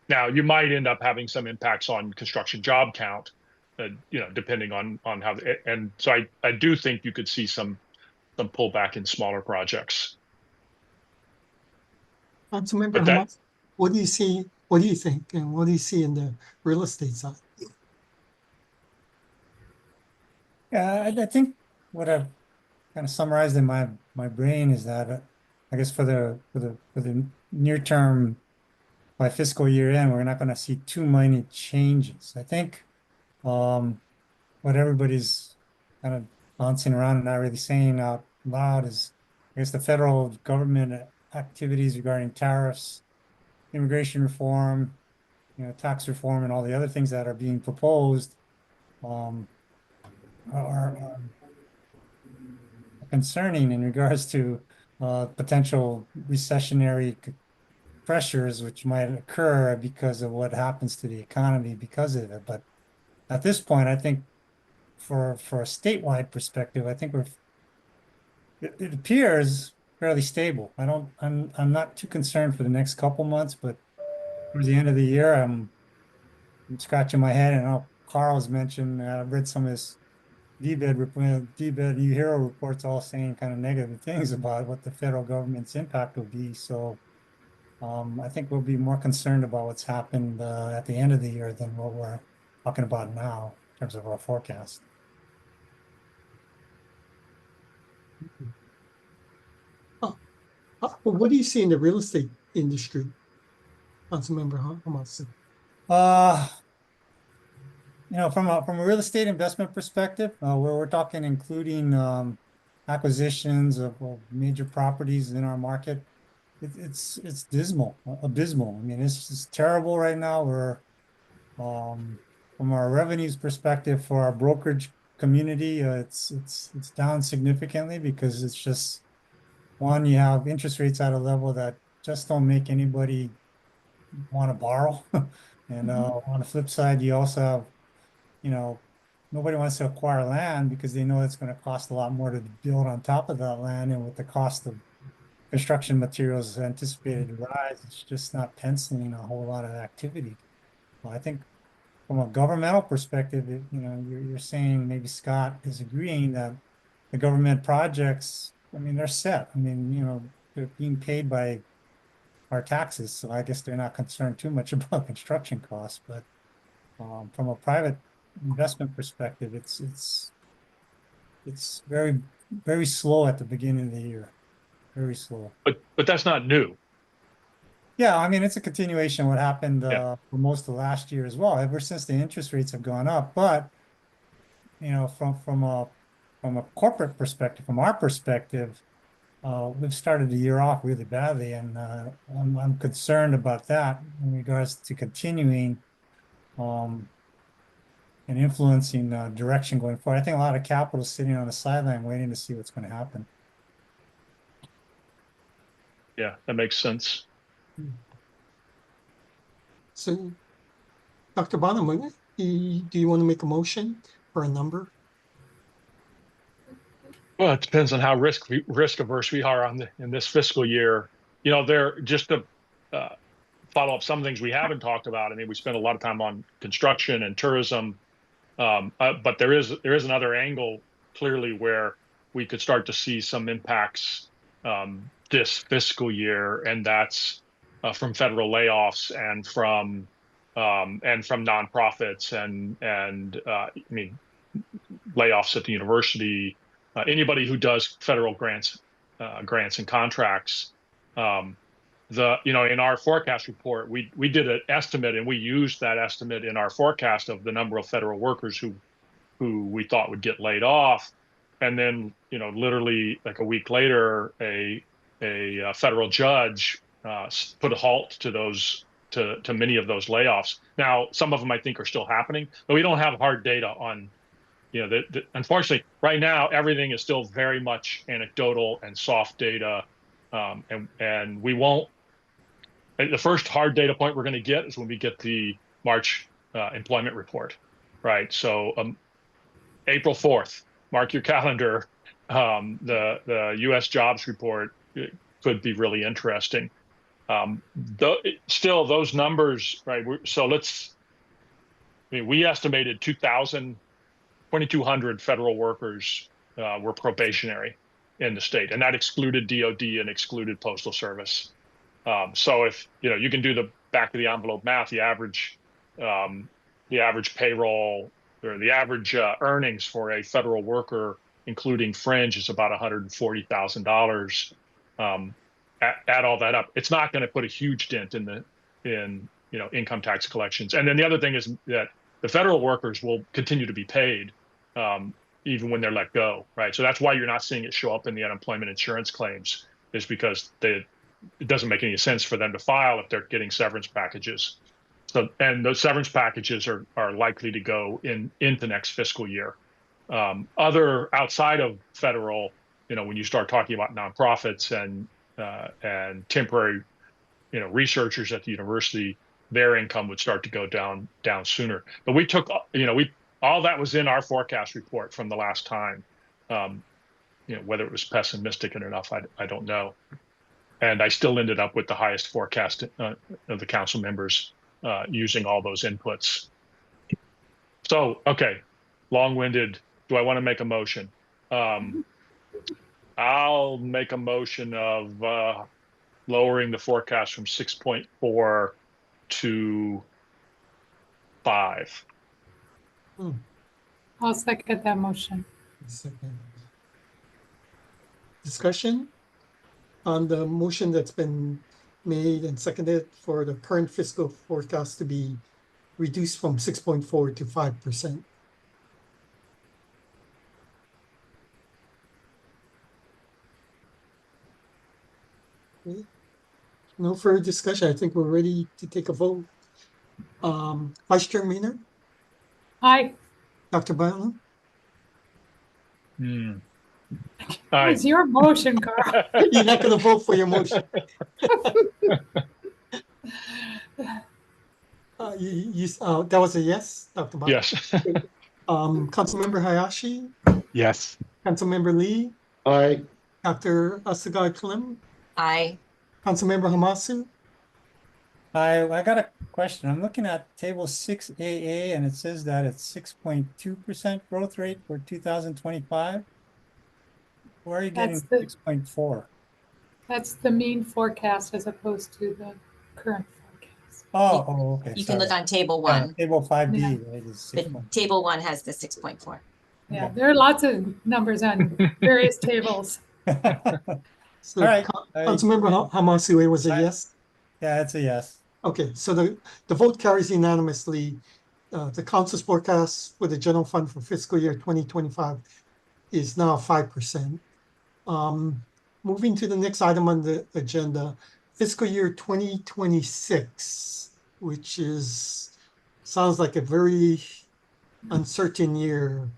Now, you might end up having some impacts on construction job count, depending on how. And so I do think you could see some pullback in smaller projects. Councilmember Hamas, what do you see? What do you think? And what do you see in the real estate side? Yeah, I think what I've kind of summarized in my brain is that I guess for the near term, by fiscal year end, we're not going to see too many changes. I think what everybody's kind of bouncing around and not really saying out loud is, I guess, the federal government activities regarding tariffs, immigration reform, tax reform, and all the other things that are being proposed are concerning in regards to potential recessionary pressures which might occur because of what happens to the economy because of it. But at this point, I think for a statewide perspective, I think it appears fairly stable. I'm not too concerned for the next couple months, but towards the end of the year, I'm scratching my head. And I know Carl's mentioned, I've read some of his DBED New Hero reports all saying kind of negative things about what the federal government's impact will be. So I think we'll be more concerned about what's happened at the end of the year than what we're talking about now in terms of our forecast. What do you see in the real estate industry, Councilmember Hamas? From a real estate investment perspective, where we're talking including acquisitions of major properties in our market, it's dismal, abysmal. I mean, it's just terrible right now. We're from our revenues perspective for our brokerage community, it's down significantly because it's just one, you have interest rates at a level that just don't make anybody want to borrow, and on the flip side, you also have nobody wants to acquire land because they know it's going to cost a lot more to build on top of that land. And with the cost of construction materials anticipated to rise, it's just not penciling a whole lot of activity. Well, I think from a governmental perspective, you're saying, maybe Scott is agreeing that the government projects, I mean, they're set. I mean, they're being paid by our taxes. So I guess they're not concerned too much about construction costs, but from a private investment perspective, it's very, very slow at the beginning of the year. Very slow. But that's not new. Yeah, I mean, it's a continuation of what happened Yeah. for most of last year as well, ever since the interest rates have gone up. But, from a corporate perspective, from our perspective, we've started the year off really badly, and I'm concerned about that in regards to continuing and influencing direction going forward. I think a lot of capital is sitting on the sideline waiting to see what's going to happen. Yeah, that makes sense. So, Dr. Bonham, do you want to make a motion for a number? Well, it depends on how risk averse we are in this fiscal year. There just to follow up some things we haven't talked about. I mean, we spent a lot of time on construction and tourism, but there is another angle clearly where we could start to see some impacts this fiscal year, and that's from federal layoffs and from nonprofits and I mean layoffs at the university. Anybody who does federal grants and contracts. In our forecast report, we did an estimate, and we used that estimate in our forecast of the number of federal workers who we thought would get laid off. And then, literally like a week later, a federal judge put a halt to many of those layoffs. Now, some of them I think are still happening, but we don't have hard data on. Unfortunately, right now everything is still very much anecdotal and soft data, and we won't. The first hard data point we're going to get is when we get the March employment report, right? So April 4th, mark your calendar. The U.S. jobs report could be really interesting. Still, those numbers, right? We estimated 2,200 federal workers were probationary in the state, and that excluded DOD and excluded Postal Service. So if you can do the back of the envelope math, the average payroll or the average earnings for a federal worker, including fringe, is about $140,000. Add all that up, it's not going to put a huge dent in income tax collections. And then the other thing is that the federal workers will continue to be paid even when they're let go, right? So that's why you're not seeing it show up in the unemployment insurance claims, is because it doesn't make any sense for them to file if they're getting severance packages. So, and those severance packages are likely to go into next fiscal year. Other outside of federal, when you start talking about nonprofits and temporary, researchers at the university, their income would start to go down sooner. But we took, all that was in our forecast report from the last time. Whether it was pessimistic enough, I don't know. And I still ended up with the highest forecast of the council members using all those inputs. So, okay, long-winded. Do I want to make a motion? I'll make a motion of lowering the forecast from 6.4 to 5. I'll second that motion. Second. Discussion on the motion that's been made and seconded for the current fiscal forecast to be reduced from 6.4 to 5%. Okay. No further discussion. I think we're ready to take a vote. Vice Chair Maynard? Aye. Dr. Byron? It's your motion, Carl. You're not going to vote for your motion. That was a yes, Dr. Byron? Yes. Councilmember Hayashi? Yes. Councilmember Lee? Aye. Dr. Asagad Klim? Aye. Councilmember Hamasu? I got a question. I'm looking at table 6AA, and it says that it's 6.2% growth rate for 2025. Where are you getting 6.4? That's the mean forecast as opposed to the current forecast. Oh, okay. You can look sorry. on table Yeah, one, table 5B, Yeah. right? Is but 6.4. table one has the 6.4. Yeah, Okay. there are lots of numbers on various tables. So All right. Councilmember Hamasu, it was a Aye. yes? Yeah, it's a yes. Okay, so the vote carries unanimously. The council's forecast for the general fund for fiscal year 2025 is now 5%. Moving to the next item on the agenda, fiscal year 2026, which sounds like a very uncertain year.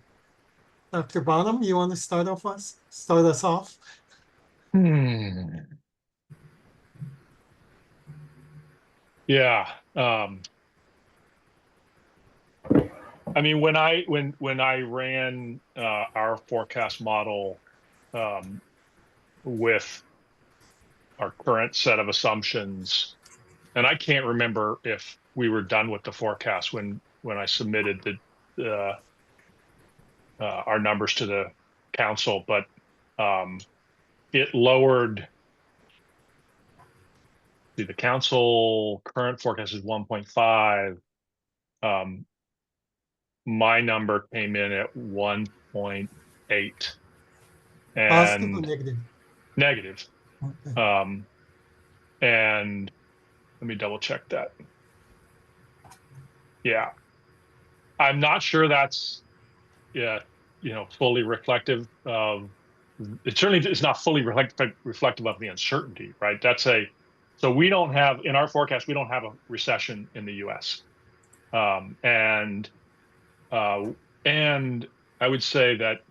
Dr. Bonham, you want to start us off? Yeah. I mean, when I ran our forecast model with our current set of assumptions, and I can't remember if we were done with the forecast when I submitted our numbers to the council, but it lowered. The council current forecast is 1.5. My number came in at 1.8. Positive or And negative? negative. Okay. And let me double check that. Yeah. I'm not sure that's fully reflective of it. Certainly is not fully reflective of the uncertainty, right? So we don't have in our forecast, we don't have a recession in the US. And I would say that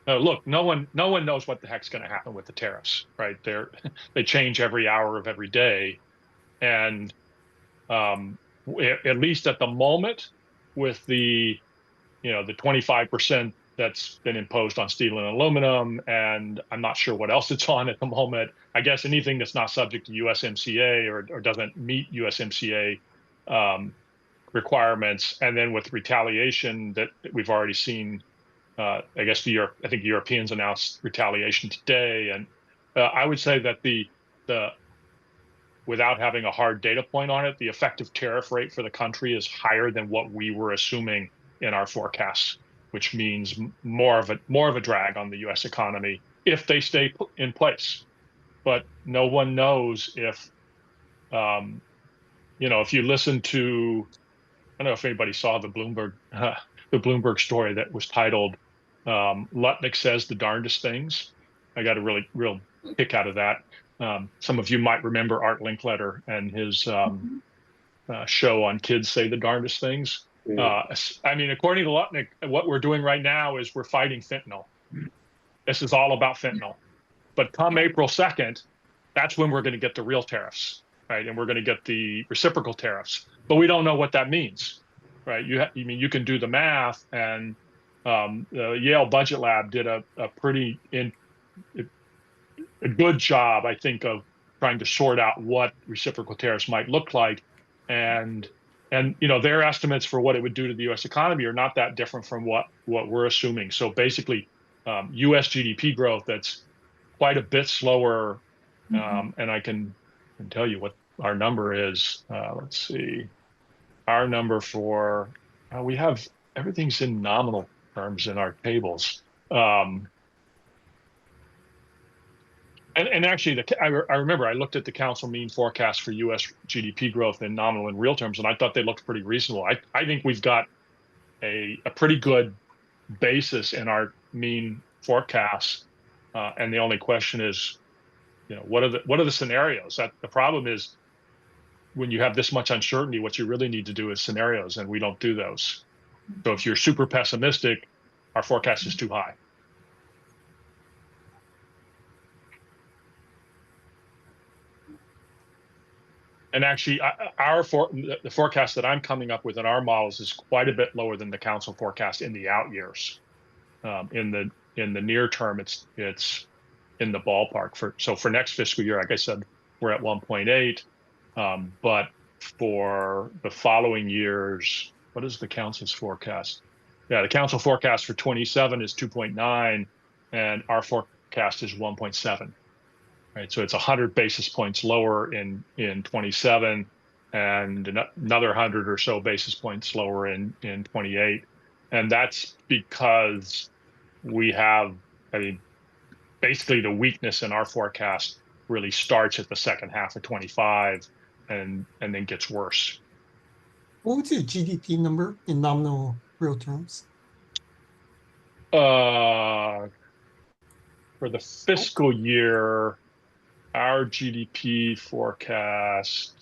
look, no one knows what the heck's going to happen with the tariffs, right? They change every hour of every day, and at least at the moment, with the 25% that's been imposed on steel and aluminum, and I'm not sure what else it's on at the moment. I guess anything that's not subject to USMCA or doesn't meet USMCA requirements, and then with retaliation that we've already seen. I guess I think the Europeans announced retaliation today, and I would say that the without having a hard data point on it, the effective tariff rate for the country is higher than what we were assuming in our forecasts, which means more of a drag on the U.S. economy if they stay in place. But no one knows if if you listen to, I don't know if anybody saw the Bloomberg story that was titled "Lutnick Says the Darndest Things." I got a real kick out of that. Some of you might remember Art Linkletter and his show on Kids Say the Darndest Things. I mean, according to Lutnick, what we're doing right now is we're fighting fentanyl. This is all about fentanyl. But come April 2nd, that's when we're going to get the real tariffs, right? And we're going to get the reciprocal tariffs. But we don't know what that means, right? You can do the math, and the Yale Budget Lab did a pretty a good job, I think, of trying to sort out what reciprocal tariffs might look like, and their estimates for what it would do to the U.S. economy are not that different from what we're assuming. So basically, U.S. GDP growth that's quite a bit slower, and I can tell you what our number is. Let's see, our number for we have everything's in nominal terms in our tables. And actually, I remember I looked at the council mean forecast for U.S. GDP growth in nominal and real terms, and I thought they looked pretty reasonable. I think we've got a pretty good basis in our mean forecasts, and the only question is, what are the scenarios? That the problem is when you have this much uncertainty, what you really need to do is scenarios, and we don't do those. So if you're super pessimistic, our forecast is too high. And actually, the forecast that I'm coming up with in our models is quite a bit lower than the council forecast in the out years. In the near term, it's in the ballpark. For next fiscal year, like I said, we're at 1.8. But for the following years, what is the council's forecast? Yeah, the council forecast for 27 is 2.9, and our forecast is 1.7. Right, so it's 100 basis points lower in 27, and another 100 or so basis points lower in 28, and that's because we have, I mean, basically the weakness in our forecast really starts at the second half of 25, and then gets worse. What was your GDP number in nominal real terms? For the fiscal year, our GDP forecast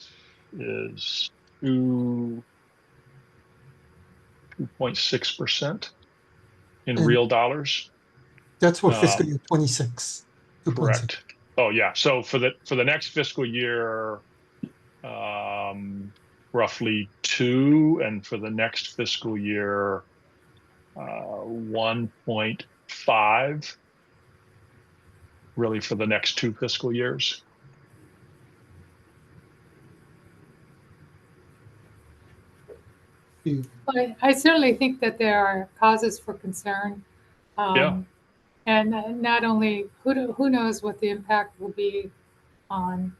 is 2.6% in And real dollars. that's for fiscal year 26. 2.6. Correct. Oh yeah. So for the next fiscal year, roughly 2, and for the next fiscal year, 1.5. Really, for the next 2 fiscal years. I certainly think that there are causes for concern. Yeah. And not only, who knows what the impact will be on,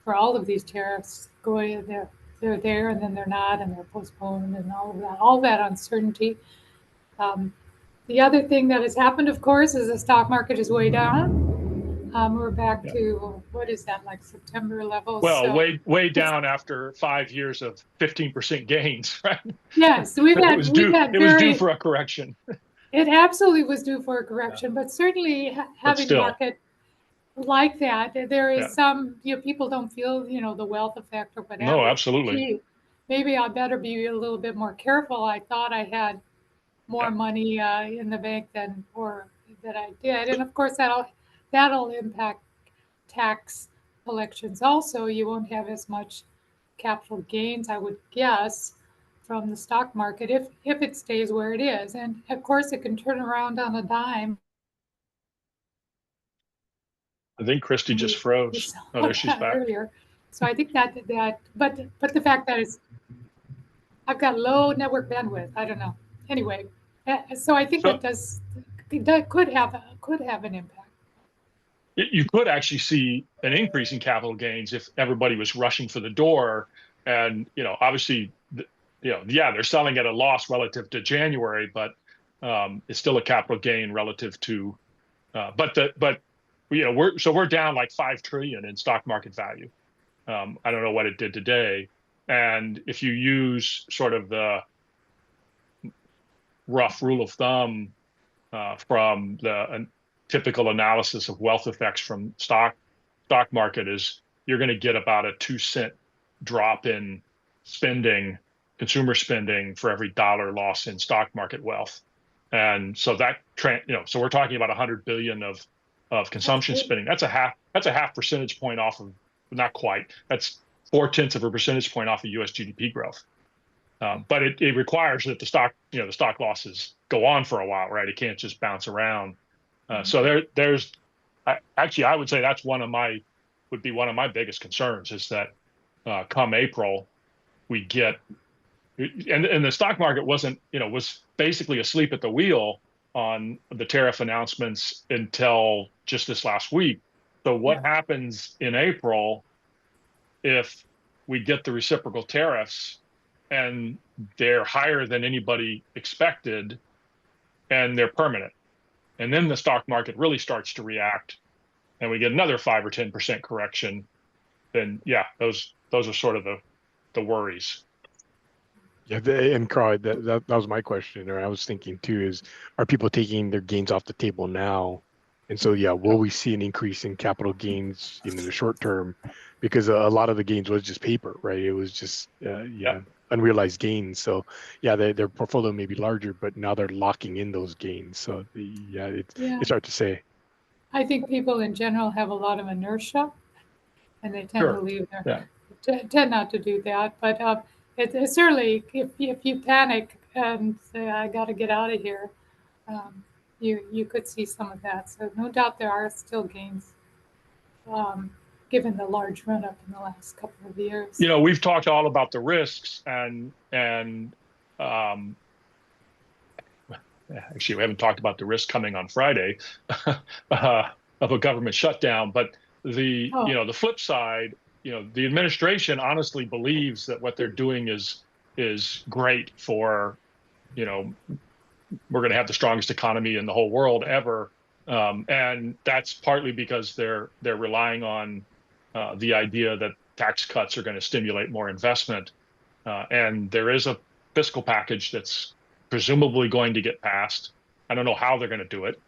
for all of these tariffs going, they're there and then they're not, and they're postponed and all that uncertainty. The other thing that has happened, of course, is the stock market is way down. We're back to, what is that, like September levels? Well, So, way down after 5 years of 15% gains, right? yes, It was due for a correction. It absolutely was due for a correction, but certainly having a still. market like that, there is Yeah. some, people don't feel, the wealth effect or whatever. No, absolutely. Gee, maybe I better be a little bit more careful. I thought I had more money in the bank than I did, and of course that'll impact tax collections also. You won't have as much capital gains, I would guess, from the stock market if it stays where it is, and of course it can turn around on a dime. I think Christy just froze. Oh, there she's back. Earlier. So I think but the fact that I've got low network bandwidth. I don't know. Anyway, so I think that could have an impact. You could actually see an increase in capital gains if everybody was rushing for the door, and obviously, they're selling at a loss relative to January, but it's still a capital gain relative to, we're down like 5 trillion in stock market value. I don't know what it did today, and if you use sort of the rough rule of thumb from the typical analysis of wealth effects from stock market, is you're going to get about a 2-cent drop in consumer spending for every dollar loss in stock market wealth. And so so we're talking about 100 billion of consumption spending. That's a half percentage point off of, not quite. That's 0.4 of a percentage point off of US GDP growth. But it requires that the stock losses go on for a while, right? It can't just bounce around. So there's actually, I would say that's would be one of my biggest concerns, is that come April we get, and the stock market was basically asleep at the wheel on the tariff announcements until just this last week. So what happens in April if we get the reciprocal tariffs and they're higher than anybody expected and they're permanent? And then the stock market really starts to react and we get another 5 or 10% correction. Then those are sort of the worries. Yeah, and Carl, that was my question, or I was thinking too, is are people taking their gains off the table now? And so, will we see an increase in capital gains in the short term? Because a lot of the gains was just paper, right? It was just unrealized gains. So their portfolio may be larger, but now they're locking in those gains. So it's hard to say. I think people in general have a lot of inertia, and they tend to leave tend not to do that. But it's certainly, if you panic and say, I got to get out of here, you could see some of that. So no doubt there are still gains, given the large run up in the last couple of years. We've talked all about the risks, and actually we haven't talked about the risk coming on Friday of a government shutdown. But the flip side, the administration honestly believes that what they're doing is great for, we're going to have the strongest economy in the whole world ever, and that's partly because they're relying on the idea tax cuts are going to stimulate more investment. And there is a fiscal package that's presumably going to get passed. I don't know how they're going to do it.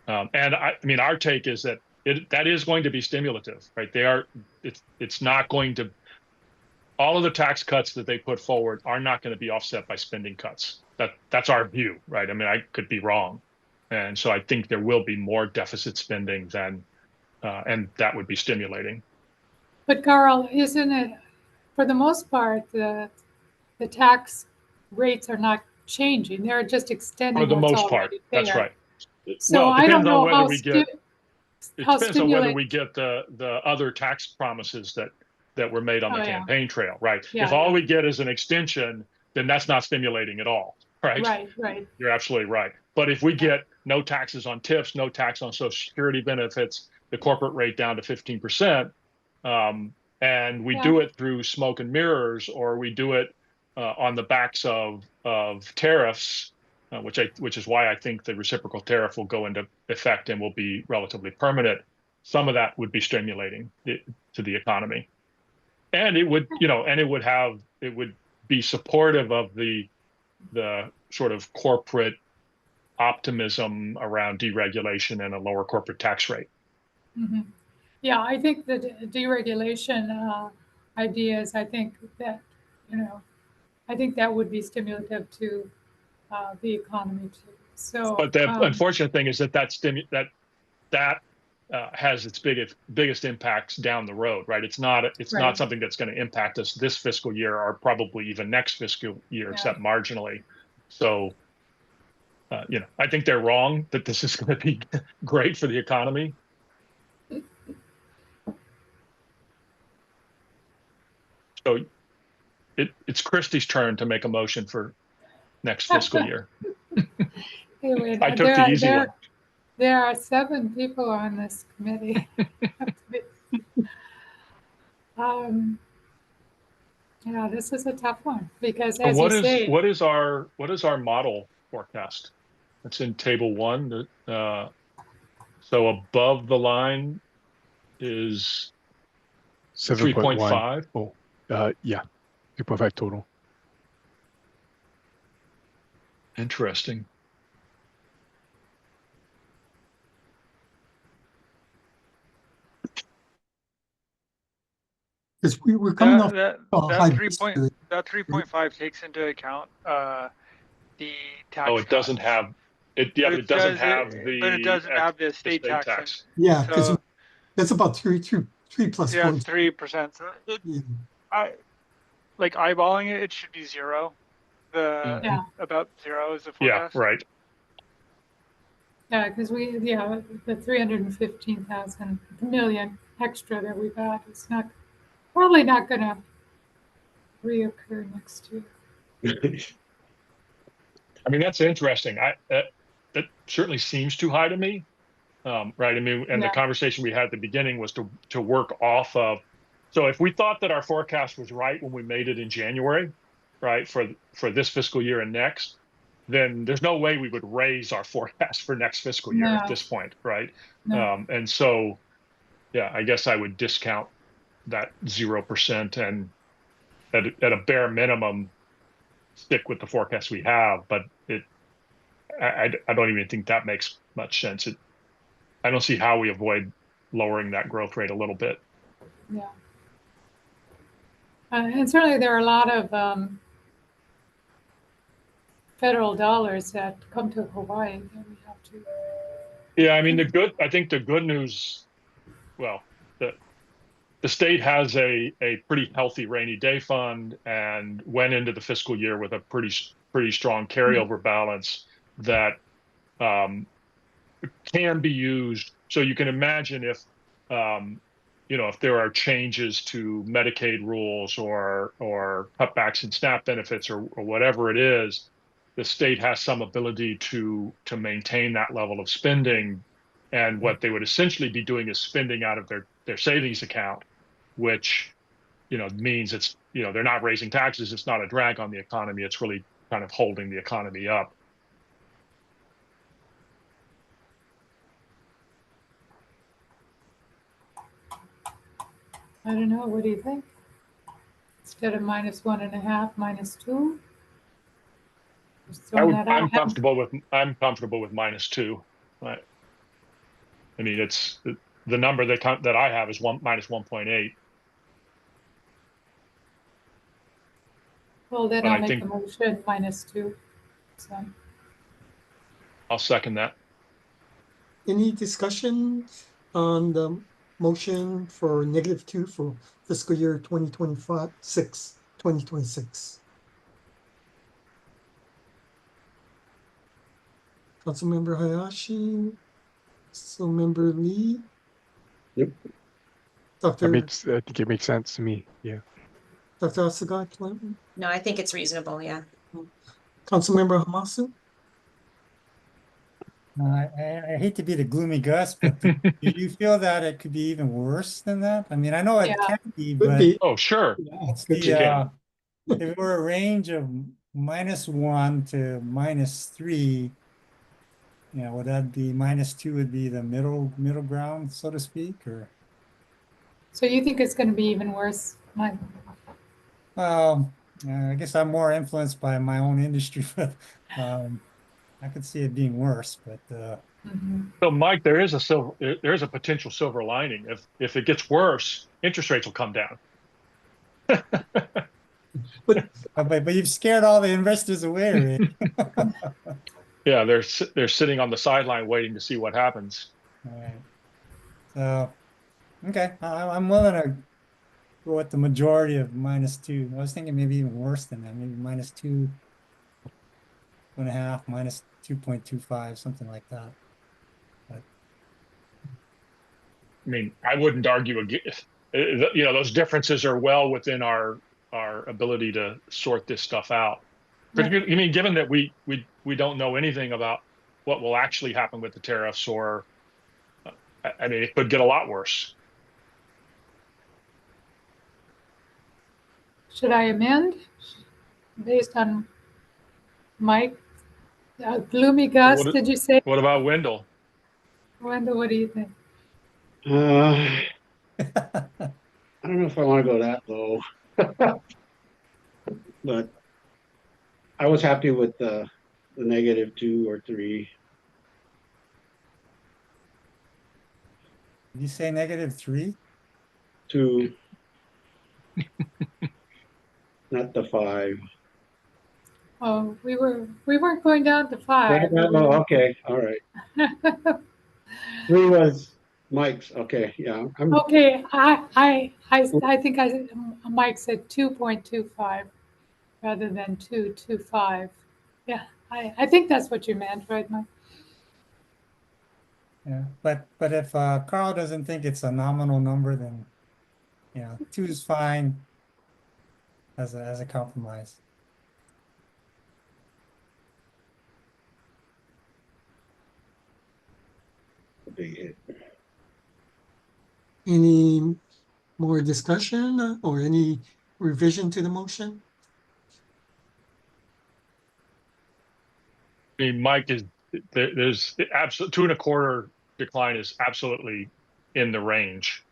And I mean, our take is that that is going to be stimulative, right? It's not going to, all of the tax cuts that they put forward are not going to be offset by spending cuts. That's our view, right? I mean, I could be wrong. And so I think there will be more deficit spending than, and that would be stimulating. But Carl, isn't it, for the most part, the tax rates are not changing. They're just extending For the what's most part, already that's there. right. So Well, it I don't depends on know whether how we get, it how depends on whether stimulate. we get the other tax promises that were made on the Oh, yeah. campaign trail, right? Yeah, If all yeah. we get is an extension, then that's not stimulating at all, right? Right. You're absolutely right. But if we get no taxes on tips, no tax on Social Security benefits, the corporate rate down to 15%, and we Yeah. do it through smoke and mirrors, or we do it on the backs of tariffs, which is why I think the reciprocal tariff will go into effect and will be relatively permanent. Some of that would be stimulating to the economy, and it would, it would be supportive of the sort of corporate optimism around deregulation and a lower corporate tax rate. Mm-hmm. Yeah, I think the deregulation ideas, I think that, I think that would be stimulative to the economy too. So, But the unfortunate thing is that has its biggest impacts down the road, right? It's not Right. something that's going to impact us this fiscal year or probably even next fiscal year, Yeah. except marginally. So, I think they're wrong that this is going to be great for the economy. So it's Christie's turn to make a motion for next fiscal year. Anyway, I took the easy one. There are 7 people on this committee. Yeah, this is a tough one because, as you say, what is our model forecast? It's in table 1. So above the line is 7.1. 3.5. Oh, yeah, 3.5 total. Interesting. Because we're coming off That high 3.5 takes into account the tax. Oh, it doesn't cuts. have it. Yeah, but it doesn't have but it doesn't have the state tax. Yeah, because So that's about three plus yeah, points. 3%. So Yeah. I like eyeballing it. It should be 0. Yeah. About 0 is the Yeah, forecast. right. Yeah, because the 315,000 million extra that we got is probably not going to reoccur next year. I mean, that's interesting. That certainly seems too high to me, right? I mean, and the Yeah. conversation we had at the beginning was to work off of. So if we thought that our forecast was right when we made it in January, right, for this fiscal year and next, then there's no way we would raise our forecast for next fiscal year at No. this point, right? No. And so, yeah, I guess I would discount that 0% and at a bare minimum stick with the forecast we have. But I don't even think that makes much sense. I don't see how we avoid lowering that growth rate a little bit. Yeah. And certainly there are a lot of federal dollars that come to Hawaii that we have to. Yeah, I mean, I think the good news, well, the state has a pretty healthy rainy day fund and went into the fiscal year with a pretty strong carryover balance that can be used. So you can imagine if if there are changes to Medicaid rules or cutbacks in SNAP benefits or whatever it is, the state has some ability to maintain that level of spending. And what they would essentially be doing is spending out of their savings account, which means it's they're not raising taxes. It's not a drag on the economy. It's really kind of holding the economy up. I don't know, what do you think? Instead of -1.5, -2? Just throwing that I'm out. comfortable with -2. Right. I mean, it's the number that I have is -1.8. Well, then But I'll I make think a motion -2. So, I'll second that. Any discussion on the motion for -2 for fiscal year 2026? Councilmember Hayashi, Councilmember Lee, Yep. I Dr. think it makes sense to me. Yeah. Dr. Asagai Clinton, No, I think it's reasonable, yeah. Councilmember Hamasu. I hate to be the gloomy Gus, but do you feel that it could be even worse than that? I mean, I know it yeah, can be, Could but be. Oh, sure. what's Could the be. can. if it were a range of -1 to -3, would that be -2 would be the middle ground, so to speak, or? so you think it's gonna be even worse, Mike? Well, I guess I'm more influenced by my own industry, but I could see it being worse, but Mhm. So, Mike, there is a potential silver lining. If it gets worse, interest rates will come down. But but you've scared all the investors away already. Yeah, they're sitting on the sideline waiting to see what happens. All right. So, okay, I'm willing to go with the majority of -2. I was thinking maybe even worse than that, maybe -2.5, -2.25, something like that. But I mean, I wouldn't argue against. Those differences are well within our ability to sort this stuff out. Right. Particularly, I mean, given that we don't know anything about what will actually happen with the tariffs, or I mean, it could get a lot worse. Should I amend based on Mike? Gloomy Gus, What did you say? what about Wendell? Wendell, what do you think? I don't know if I want to go that low, but I was happy with the -2 or 3. Did you say -3? 2, not the 5. Oh, we weren't going down to 5. We No, were okay, all right. 3 was Mike's. Okay, yeah. Okay, I think Mike said 2.25 rather than 2.25. Yeah, I think that's what you meant, right, Mike? Yeah, but if Carl doesn't think it's a nominal number, then 2 is fine as a compromise. Big hit. any more discussion or any revision to the motion? I mean, Mike there's absolute 2.25 decline is absolutely in the range,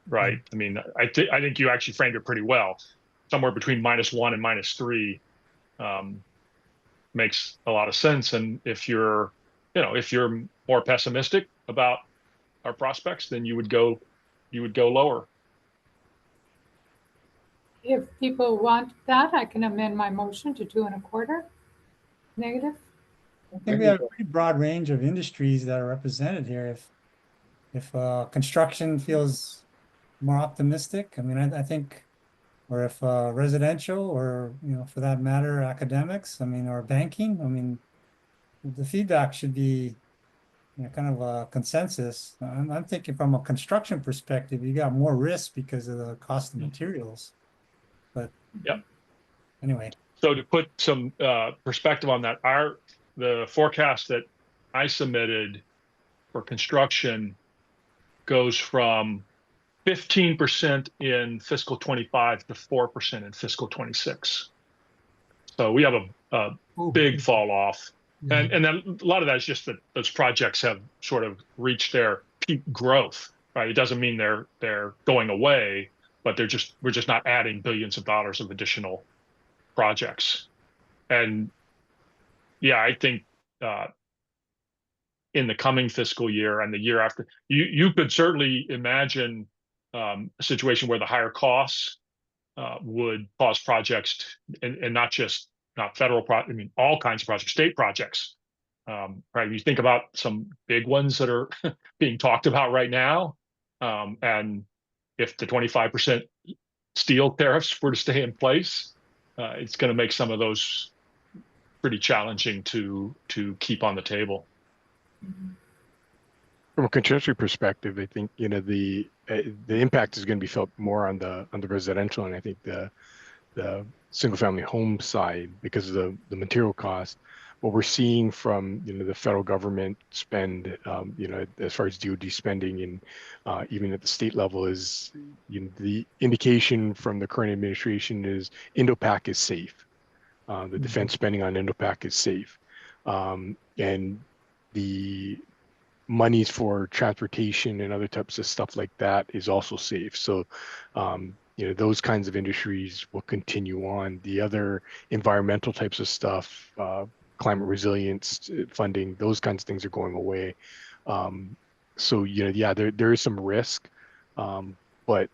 right? I mean, I think you actually framed it pretty well. Somewhere between -1 and -3 makes a lot of sense. And if you're more pessimistic about our prospects, then you would go lower. If people want that, I can amend my motion to 2.25 negative. I think we have a pretty broad range of industries that are represented here. If construction feels more optimistic, I mean, I think, or if residential, or for that matter, academics, I mean, or banking, I mean, the feedback should be kind of a consensus. I'm thinking from a construction perspective, you got more risk because of the cost of materials. But Yep. anyway, So to put some perspective on that, the forecast that I submitted for construction goes from 15% in fiscal 25 to 4% in fiscal 26. So we have a Oh, big fall off. yeah. And then a lot of that is just that those projects have sort of reached their peak growth, right? It doesn't mean they're going away, but we're just not adding billions of dollars of additional projects. And yeah, I think in the coming fiscal year and the year after, you could certainly imagine a situation where the higher costs would cause projects, and not federal I mean, all kinds of projects, state projects. Right? You think about some big ones that are being talked about right now, and if the 25% steel tariffs were to stay in place, it's going to make some of those pretty challenging to keep on the table. From a construction perspective, I think the impact is going to be felt more on the residential, and I think the single family home side because of the material cost. What we're seeing from the federal government spend, as far as DoD spending and even at the state level is the indication from the current administration is Indo-Pac is safe. The defense spending on Indo-Pac is safe, and the monies for transportation and other types of stuff like that is also safe. So, those kinds of industries will continue on. The other environmental types of stuff, climate resilience funding, those kinds of things are going away. So, yeah, there is some risk, but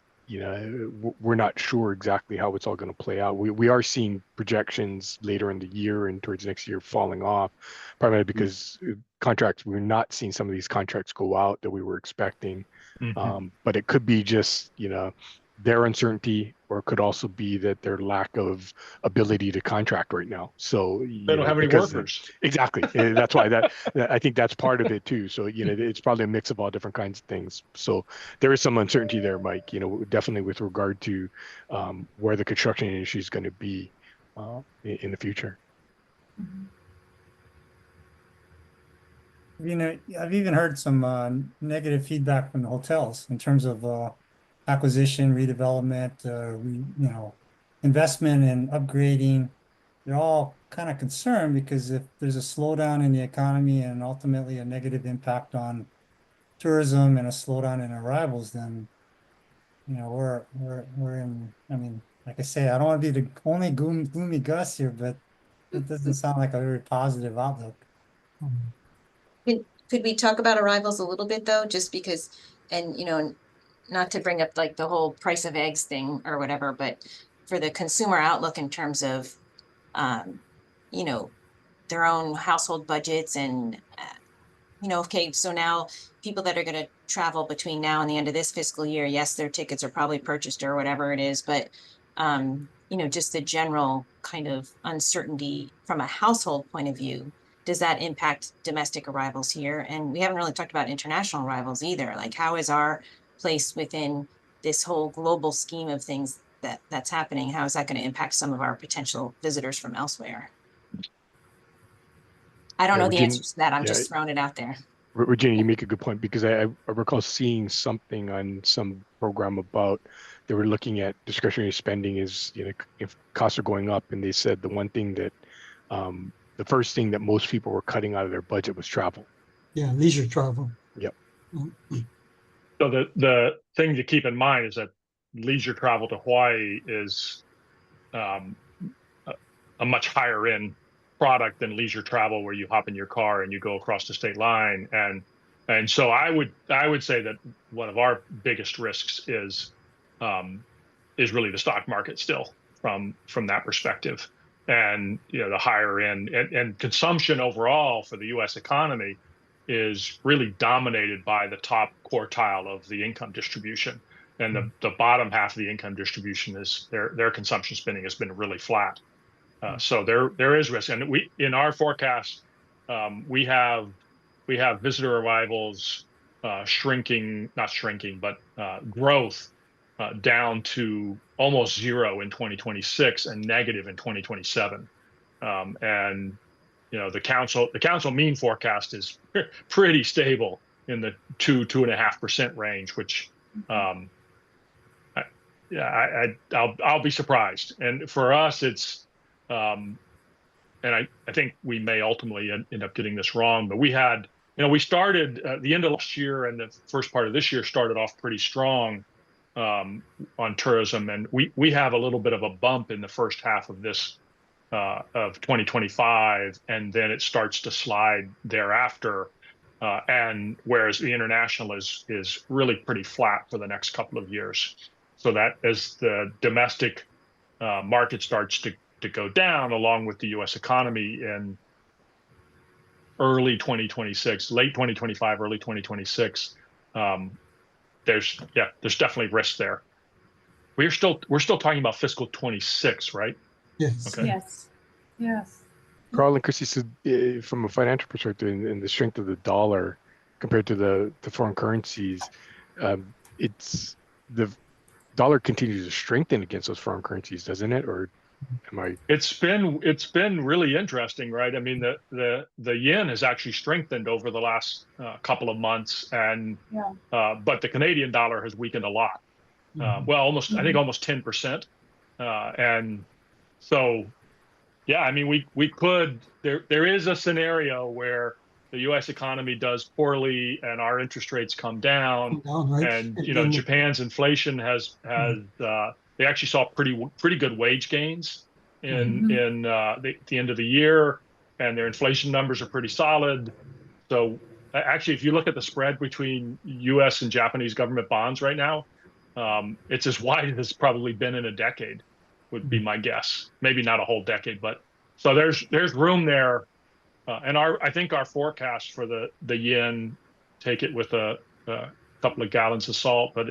we're not sure exactly how it's all going to play out. We are seeing projections later in the year and towards next year falling off, primarily because contracts, we're not seeing some of these contracts go out that we were expecting. But it could be just their uncertainty, or it could also be that their lack of ability to contract right now. So they don't have any workers. Exactly. That's why I think that's part of it too. So it's probably a mix of all different kinds of things. So there is some uncertainty there, Mike. Definitely with regard to where the construction industry is going to be in the future. I've even heard some negative feedback from the hotels in terms of acquisition, redevelopment, investment and upgrading. They're all kind of concerned because if there's a slowdown in the economy and ultimately a negative impact on tourism and a slowdown in arrivals, then we're in. I mean, like I say, I don't want to be the only gloomy Gus here, but it doesn't sound like a very positive outlook. Could we talk about arrivals a little bit though, just because, and not to bring up like the whole price of eggs thing or whatever, but for the consumer outlook in terms of, their own household budgets and, okay, so now people that are going to travel between now and the end of this fiscal year, yes, their tickets are probably purchased or whatever it is, but, just the general kind of uncertainty from a household point of view, does that impact domestic arrivals here? And we haven't really talked about international arrivals either. Like, how is our place within this whole global scheme of things that's happening? How is that going to impact some of our potential visitors from elsewhere? I don't know the answers to that. I'm just throwing it out there. Virginia, you make a good point because I recall seeing something on some program about they were looking at discretionary spending is, if costs are going up, and they said the one thing that the first thing that most people were cutting out of their budget was travel. Yeah, leisure travel. Yep. So the thing to keep in mind is that leisure travel to Hawaii is a much higher end product than leisure travel where you hop in your car and you go across the state line. And so I would say that one of our biggest risks is really the stock market still from that perspective. And the higher end and consumption overall for the U.S. economy is really dominated by the top quartile of the income distribution, and the bottom half of the income distribution is their consumption spending has been really flat. So there is risk, and we in our forecast we have visitor arrivals growth down to almost zero in 2026 and negative in 2027. And the council mean forecast is pretty stable in the 2.5% range, which I'll be surprised. And for us, it's and I think we may ultimately end up getting this wrong, but we had we started the end of last year and the first part of this year started off pretty strong on tourism, and we have a little bit of a bump in the first half of this of 2025, and then it starts to slide thereafter. And whereas the international is really pretty flat for the next couple of years, so that as the domestic market starts to go down, along with the U.S. economy in early 2026, late 2025, early 2026, there's definitely risk there. We're still talking about fiscal 26, right? Yes. Okay. Yes, yes. Carl and Chrissy said, from a financial perspective, and the strength of the dollar compared to the foreign currencies, it's the dollar continues to strengthen against those foreign currencies, doesn't it? Or am I? It's been really interesting, right? I mean, the yen has actually strengthened over the last couple of months, and Yeah. but the Canadian dollar has weakened a lot. Well, I think almost 10%, and so. Yeah, I mean, we could, there is a scenario where the U.S. economy does poorly and our interest rates come down, Right? and And then Japan's inflation has they actually saw pretty good wage gains in the end of the year, and their inflation numbers are pretty solid. So actually, if you look at the spread between U.S. and Japanese government bonds right now, it's as wide as it's probably been in a decade, would be my guess. Maybe not a whole decade, but so there's room there. And I think our forecast for the yen, take it with a couple of gallons of salt, but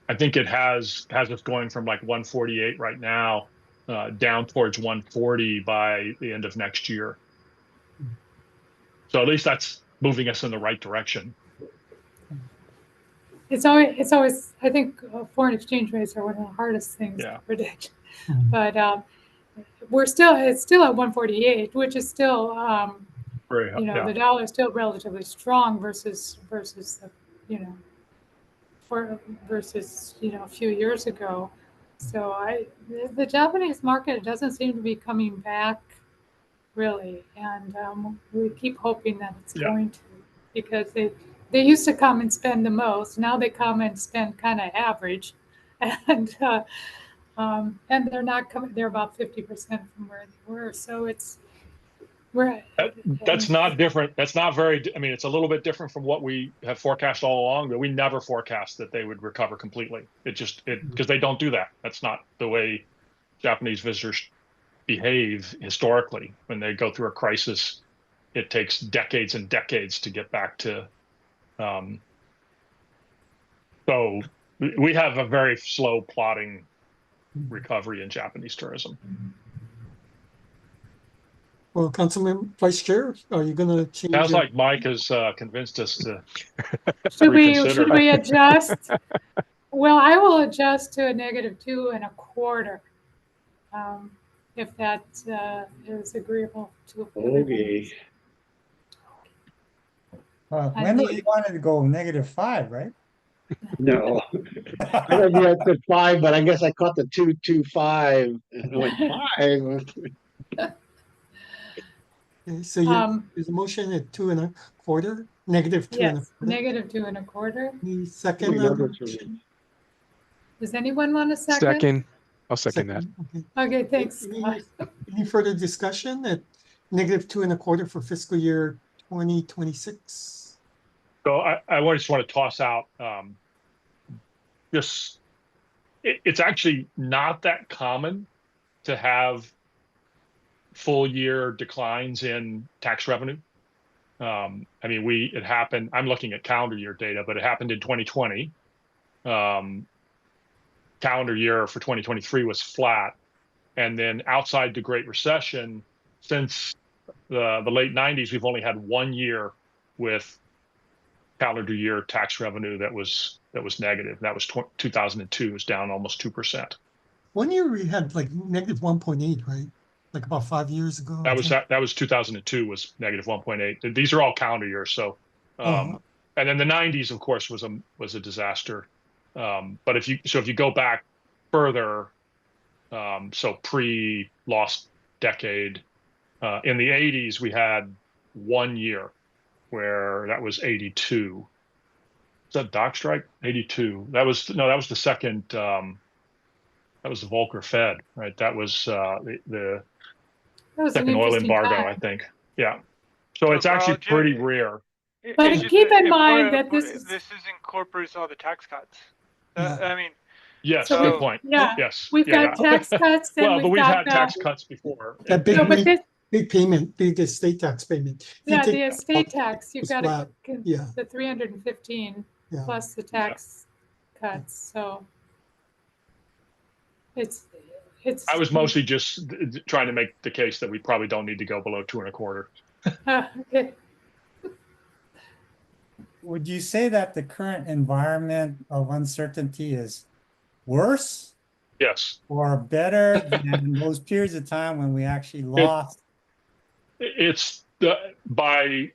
I think it has us going from like 148 right now down towards 140 by the end of next year. So at least that's moving us in the right direction. It's always, I think foreign exchange rates are one of the hardest things to predict. But it's still at 148, which is still, the dollar is still relatively strong versus a few years ago. So the Japanese market doesn't seem to be coming back really, and we keep hoping that it's going to, because they used to come and spend the most. Now they come and spend kind of average, and they're not coming. They're about 50% from where they were. So that's not different. That's not very. I mean, it's a little bit different from what we have forecast all along. But we never forecast that they would recover completely. Because they don't do that. That's not the way Japanese visitors behave historically. When they go through a crisis, it takes decades and decades to get back to. So we have a very slow plodding recovery in Japanese tourism. Well, Councilman Vice Chair, are you going to change? Sounds like Mike has convinced us to should reconsider. we adjust? Well, I will adjust to a -2.25, if that is agreeable to everyone. Okay. Wendell, you wanted to go -5, right? No, I don't know at 5, but I guess I caught the 2.25 and I went 5. Okay, so there's a motion at -2.25, -2.25. Yes, -2.25. Any second motion? Does anyone want a second? Second. I'll second that. Okay, thanks. Any further discussion at -2.25 for fiscal year 2026? So I just want to toss out it's actually not that common to have full year declines in tax revenue. I mean, it happened. I'm looking at calendar year data, but it happened in 2020. Calendar year for 2023 was flat, and then outside the Great Recession, since the late 90s, we've only had 1 year with calendar year tax revenue that was negative. That was 2002. It was down almost 2%. 1 year we had like -1.8, right? Like about 5 years ago. That was 2002 was -1.8. These are all calendar years. So, and then the 90s, of course, was a disaster. But if you go back further, so pre-lost decade, in the 80s we had 1 year where that was 82. that dock strike? 82. That was the second. That was the Volcker Fed, right? That was the That was an second oil interesting embargo, I time. think. Yeah. So So it's actually Carl, pretty rare. But it's just keep in mind important. that this is, This is incorporates all the tax cuts. Yeah. I mean, Yes, so good So- point. yeah, Yes. we've Yeah, got yeah. tax cuts, then Well, but we've we've got had tax cuts before. That big, no, but this, big payment, big estate tax payment. If you yeah, take the that estate out, tax, you've it's got flat. Yeah. the 315 Yeah. plus the tax cuts, so it's, I was mostly just trying to make the case that we probably don't need to go below 2.25. okay. Would you say that the current environment of uncertainty is worse Yes. or better than those periods of time when we actually lost? It's by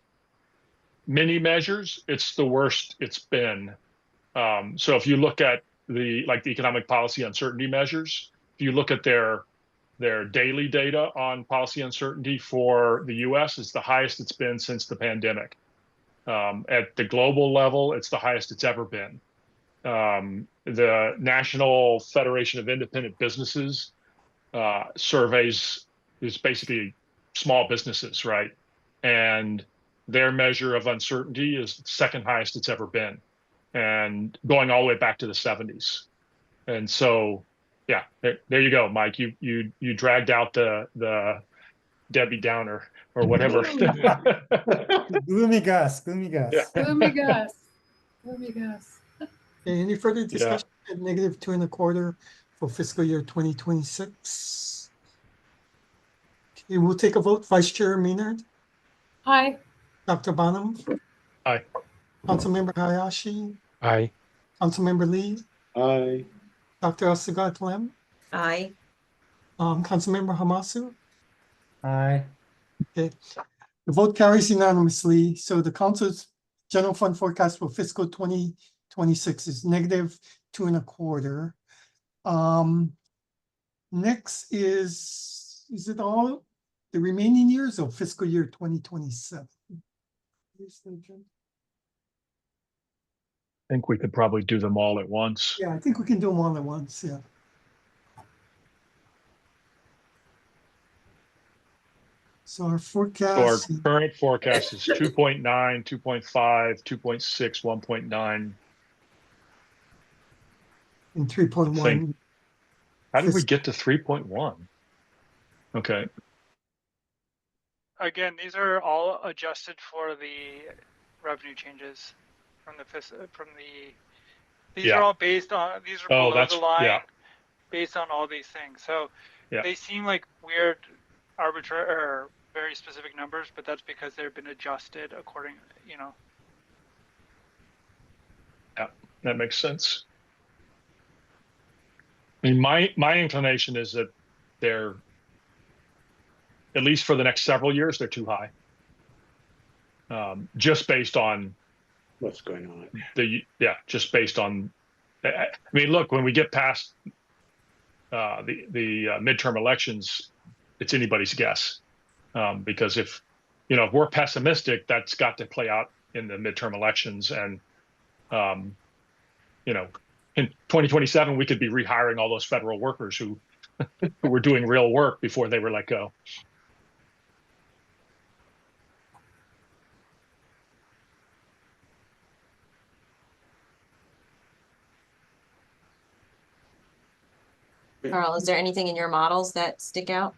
many measures, it's the worst it's been. So if you look at the economic policy uncertainty measures, if you look at their daily data on policy uncertainty for the U.S., it's the highest it's been since the pandemic. At the global level, it's the highest it's ever been. The National Federation of Independent Businesses surveys is basically small businesses, right? And their measure of uncertainty is the second highest it's ever been, and going all the way back to the 70s. And so, yeah, there you go, Mike. You dragged out the Debbie Downer or whatever. Gloomy Gus, gloomy Gus. Yeah. Gloomy Gus, gloomy Gus. Okay, any further discussion at negative 2.25 for fiscal year 2026? Okay, we'll take a vote. Vice Chair Maynard, Hi, Dr. Bonham, Aye. Councilmember Hayashi, Aye. Councilmember Lee, Aye. Dr. Asigat-Lem, Aye. Councilmember Hamasu. Aye. Okay, the vote carries unanimously. So the council's general fund forecast for fiscal 2026 is negative 2.25. Next is it all the remaining years of fiscal year 2027? I think we could probably do them all at once. Yeah, I think we can do them all at once, yeah. So our So our forecast, current forecast is 2.9, 2.5, 2.6, 1.9. in 3.1. How did we get to 3.1? Okay. again, these are all adjusted for the revenue changes from these Yeah. are all based on, these are Oh, below that's the line yeah. based on all these things. So Yeah. they seem like weird, arbitrary, or very specific numbers, but that's because they've been adjusted according, Yeah, that makes sense. I mean, my inclination is that they're, at least for the next several years, they're too high. Just based on What's going on? just based on. I mean, look, when we get past the midterm elections, it's anybody's guess, because if we're pessimistic, that's got to play out in the midterm elections, and in 2027 we could be rehiring all those federal workers who were doing real work before they were let go. Carl, is there anything in your models that stick out?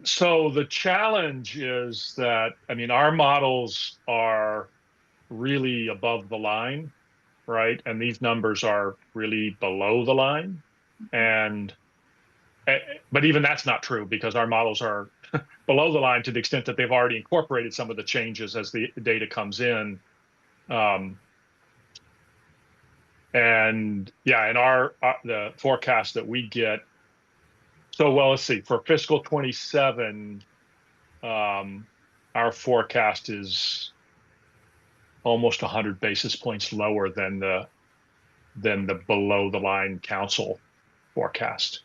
So the challenge is that, I mean, our models are really above the line, right? And these numbers are really below the line. But even that's not true, because our models are below the line to the extent that they've already incorporated some of the changes as the data comes in. And yeah, in the forecast that we get, so well, let's see, for fiscal 27, our forecast is almost 100 basis points lower than the below the line council forecast.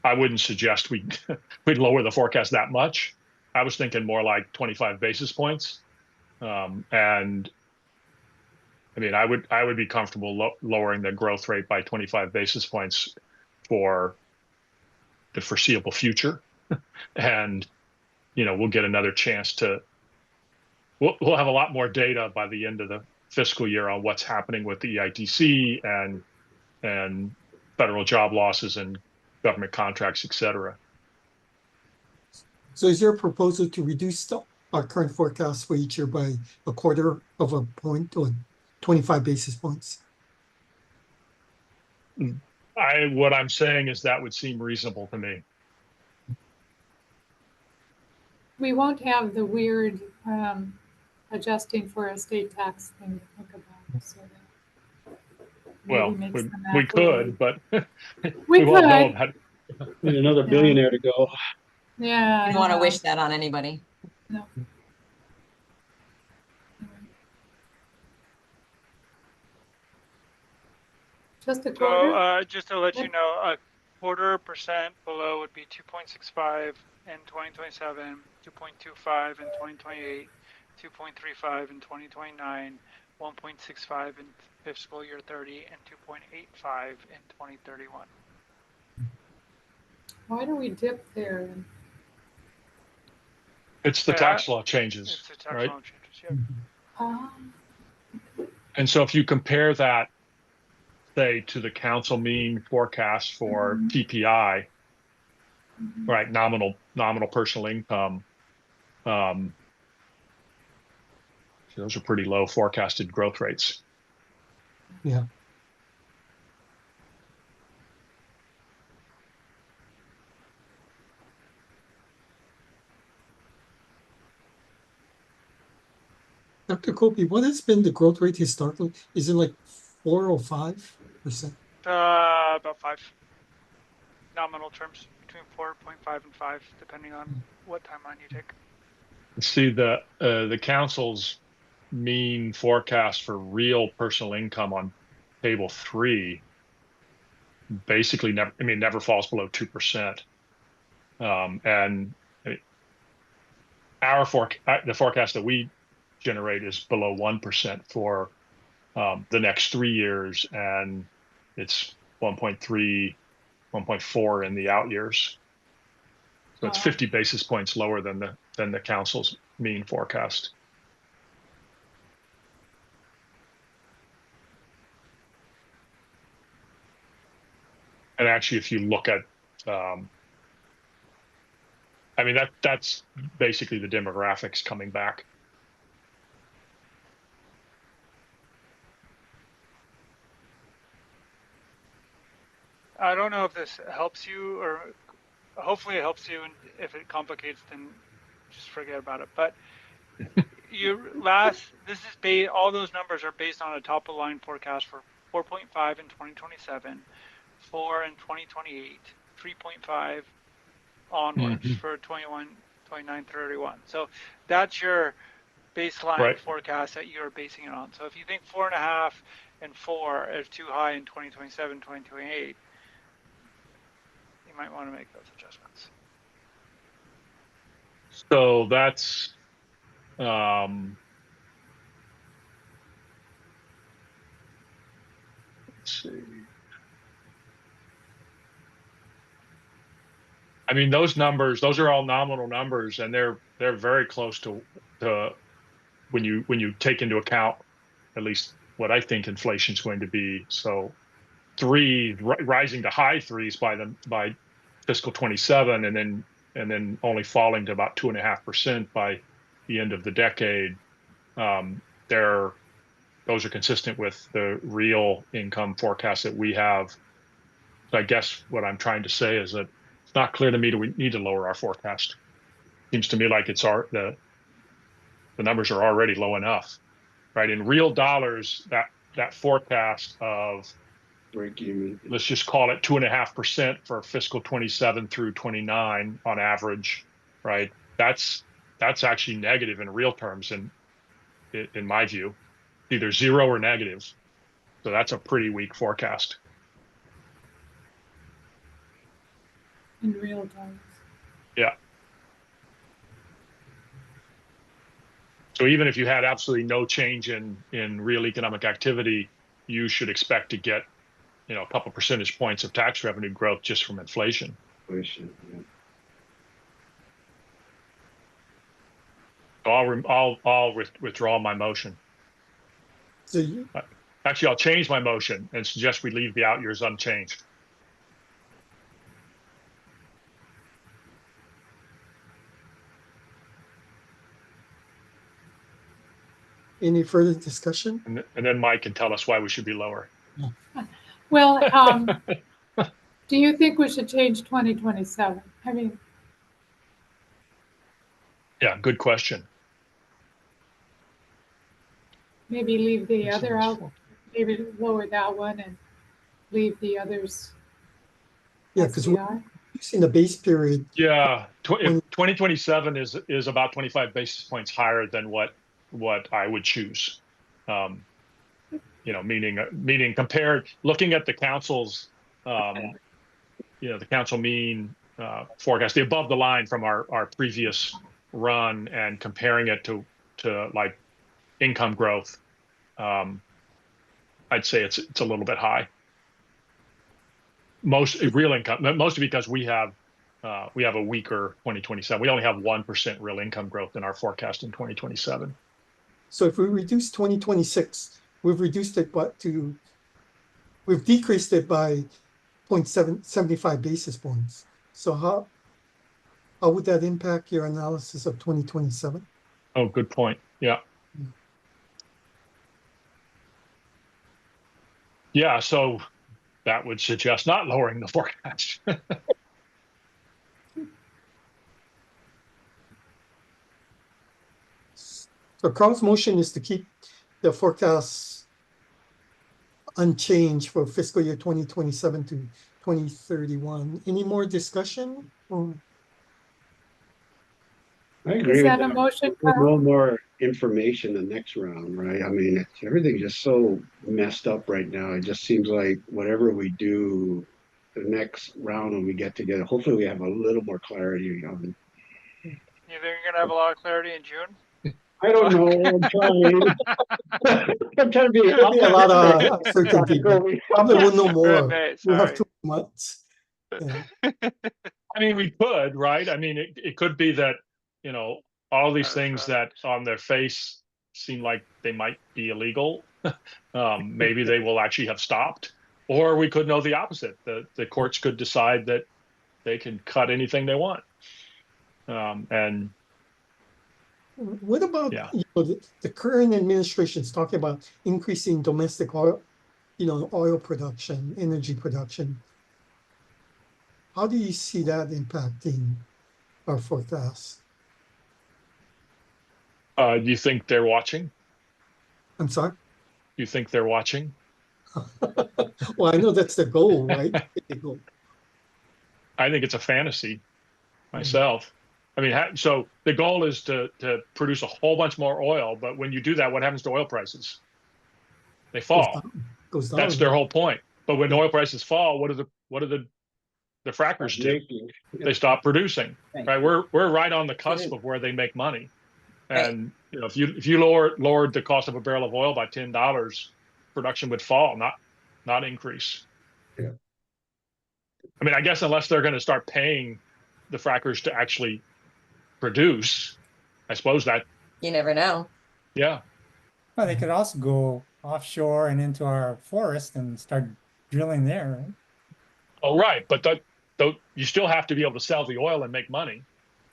I wouldn't suggest we'd lower the forecast that much. I was thinking more like 25 basis points. And I mean, I would be comfortable lowering the growth rate by 25 basis points for the foreseeable future. And, we'll get another chance to, we'll have a lot more data by the end of the fiscal year on what's happening with the EITC and federal job losses and government contracts, et cetera. So is there a proposal to reduce our current forecast for each year by 1/4 point or 25 basis points? What I'm saying is that would seem reasonable to me. We won't have the weird adjusting for a state tax thing to think about. So that Well, maybe makes the we math a little- could, but We won't know could. about it. We need another billionaire to go. Yeah. I don't want to wish that on anybody. No. Just a So quarter? just to let you know, a 1/4% below would be 2.65 in 2027, 2.25 in 2028, 2.35 in 2029, 1.65 in fiscal year 30, and 2.85 in 2031. Why do we dip there? It's the tax law changes, It's the tax right? law changes. Yeah. And so if you compare that, say, to the council mean forecast for PPI, right, nominal personal income, those are pretty low forecasted growth rates. Yeah. Dr. Kopi, what has been the growth rate historically? Is it like 4 or 5%? About 5 nominal terms, between 4.5 and 5, depending on what timeline you take. See, the council's mean forecast for real personal income on table 3 basically never falls below 2%. And the forecast that we generate is below 1% for the next 3 years, and it's 1.3, 1.4 in the out years. So it's 50 basis points lower than the council's mean forecast. And actually, if you look at, that's basically the demographics coming back. I don't know if this helps you, or hopefully it helps you, and if it complicates, then just forget about it. But all those numbers are based on a top of line forecast for 4.5 in 2027, 4 in 2028, 3.5 onwards for 21, 29, 31. So that's your baseline forecast that you're basing it on. So if you think 4.5 and 4 is too high in 2027, 2028, you might want to make those adjustments. So that's let's see. I mean, those are all nominal numbers, and they're very close to when you take into account at least what I think inflation is going to be. So 3 rising to high 3s by fiscal 27, and then only falling to about 2.5% by the end of the decade. Those are consistent with the real income forecast that we have. So I guess what I'm trying to say is that it's not clear to me that we need to lower our forecast. Seems to me like the numbers are already low enough, right? In real dollars, that forecast of Break even. let's just call it 2.5% for fiscal 27 through 29 on average, right? That's actually negative in real terms, in my view, either 0 or negative. So that's a pretty weak forecast. In real terms. Yeah. So even if you had absolutely no change in real economic activity, you should expect to get, a couple percentage points of tax revenue growth just from inflation. Inflation, yeah. So I'll withdraw my motion. So you, Actually, I'll change my motion and suggest we leave the out years unchanged. any further discussion? And then Mike can tell us why we should be lower. Well, do you think we should change 2027? I mean, Yeah, good question. maybe leave the other out, maybe lower that one and leave the others Yeah, as because they we're are. using the base period. Yeah, if 2027 is about 25 basis points higher than what I would choose. Meaning compared, looking at the council's, the council mean forecast, the above the line from our previous run, and comparing it to like income growth, I'd say it's a little bit high. Real income, mostly because we have a weaker 2027. We only have 1% real income growth in our forecast in 2027. So if we reduce 2026, we've decreased it by 0.75 basis points. So how would that impact your analysis of 2027? Oh, good point. Yeah. Yeah, so that would suggest not lowering the forecast. So Carl's motion is to keep the forecasts unchanged for fiscal year 2027 to 2031. Any more discussion? I agree Is with that a that. motion, With Carl? no more information the next round, right? I mean, everything's just so messed up right now. It just seems like whatever we do, the next round when we get together, hopefully we have a little more clarity on. You think you're gonna have a lot of clarity in June? I don't know. I'm trying. I'm trying to be. There'll be a lot of uncertainty, but optimistic. probably we'll know more. May, We'll have sorry. 2 months. Yeah. I mean, we could, right? I mean, it could be that, all these things that on their face seem like they might be illegal, maybe they will actually have stopped. Or we could know the opposite. The courts could decide that they can cut anything they want. And What about yeah, the current administration is talking about increasing domestic oil, oil production, energy production. How do you see that impacting our forecast? do you think they're watching? I'm sorry. Do you think they're watching? Well, I know that's the goal, right? I think it's a fantasy myself. I mean, so the goal is to produce a whole bunch more oil, but when you do that, what happens to oil prices? They fall. Goes down. That's their whole point. But when oil prices fall, what do the frackers do? They stop producing. Right? We're right on the cusp of where they make money. And if you lowered the cost of a barrel of oil by $10, production would fall, not increase. Yeah. I mean, I guess unless they're going to start paying the frackers to actually produce, I suppose that. You never know. Yeah. Well, they could also go offshore and into our forest and start drilling there, right? Oh, right. But you still have to be able to sell the oil and make money.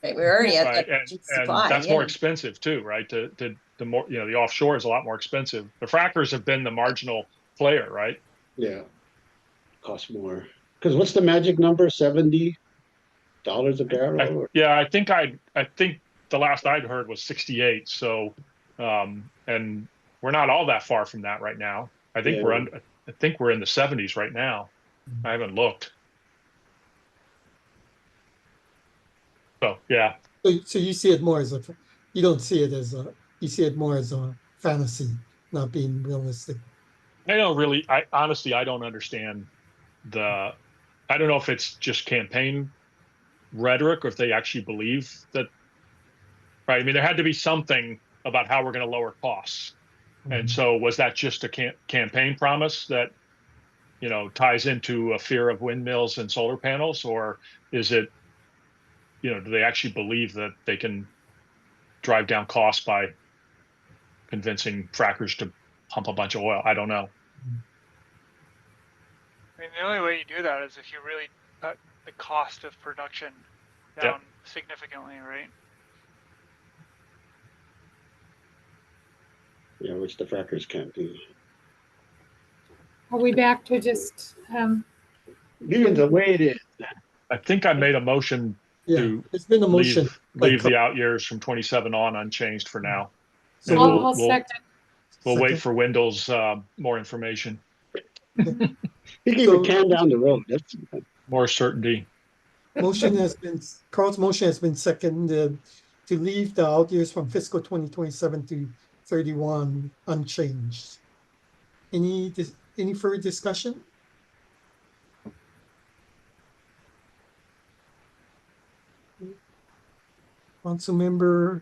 Right, we're already at Right. that And supply. that's more expensive too, right? The more, the offshore is a lot more expensive. The frackers have been the marginal player, right? Yeah. Costs more. Because what's the magic number? $70 a barrel? I think the last I'd heard was 68. So, and we're not all that far from that right now. I think we're in the 70s right now. I haven't looked. So yeah. So you see it more as you don't see it as you see it more as a fantasy, not being realistic. I honestly, I don't understand I don't know if it's just campaign rhetoric or if they actually believe that, right? I mean, there had to be something about how we're going to lower costs. And so was that just a campaign promise that, you know, ties into a fear of windmills and solar panels, or is it, you know, do they actually believe that they can drive down costs by convincing frackers to pump a bunch of oil? I don't know. I mean, the only way you do that is if you really cut the cost of production down significantly, right? Yeah, which the frackers can't do. Are we back to just, Leave it the way it is. I think I made a motion Yeah, to it's been a motion. leave the out years from 27 on unchanged for now. So And I'll we'll second. wait second. for Windows more information, You keep So- a can down the road. That's more certainty. Motion has been, Carl's motion has been seconded to leave the out years from fiscal 2027 to 31 unchanged. Any further discussion? Councilmember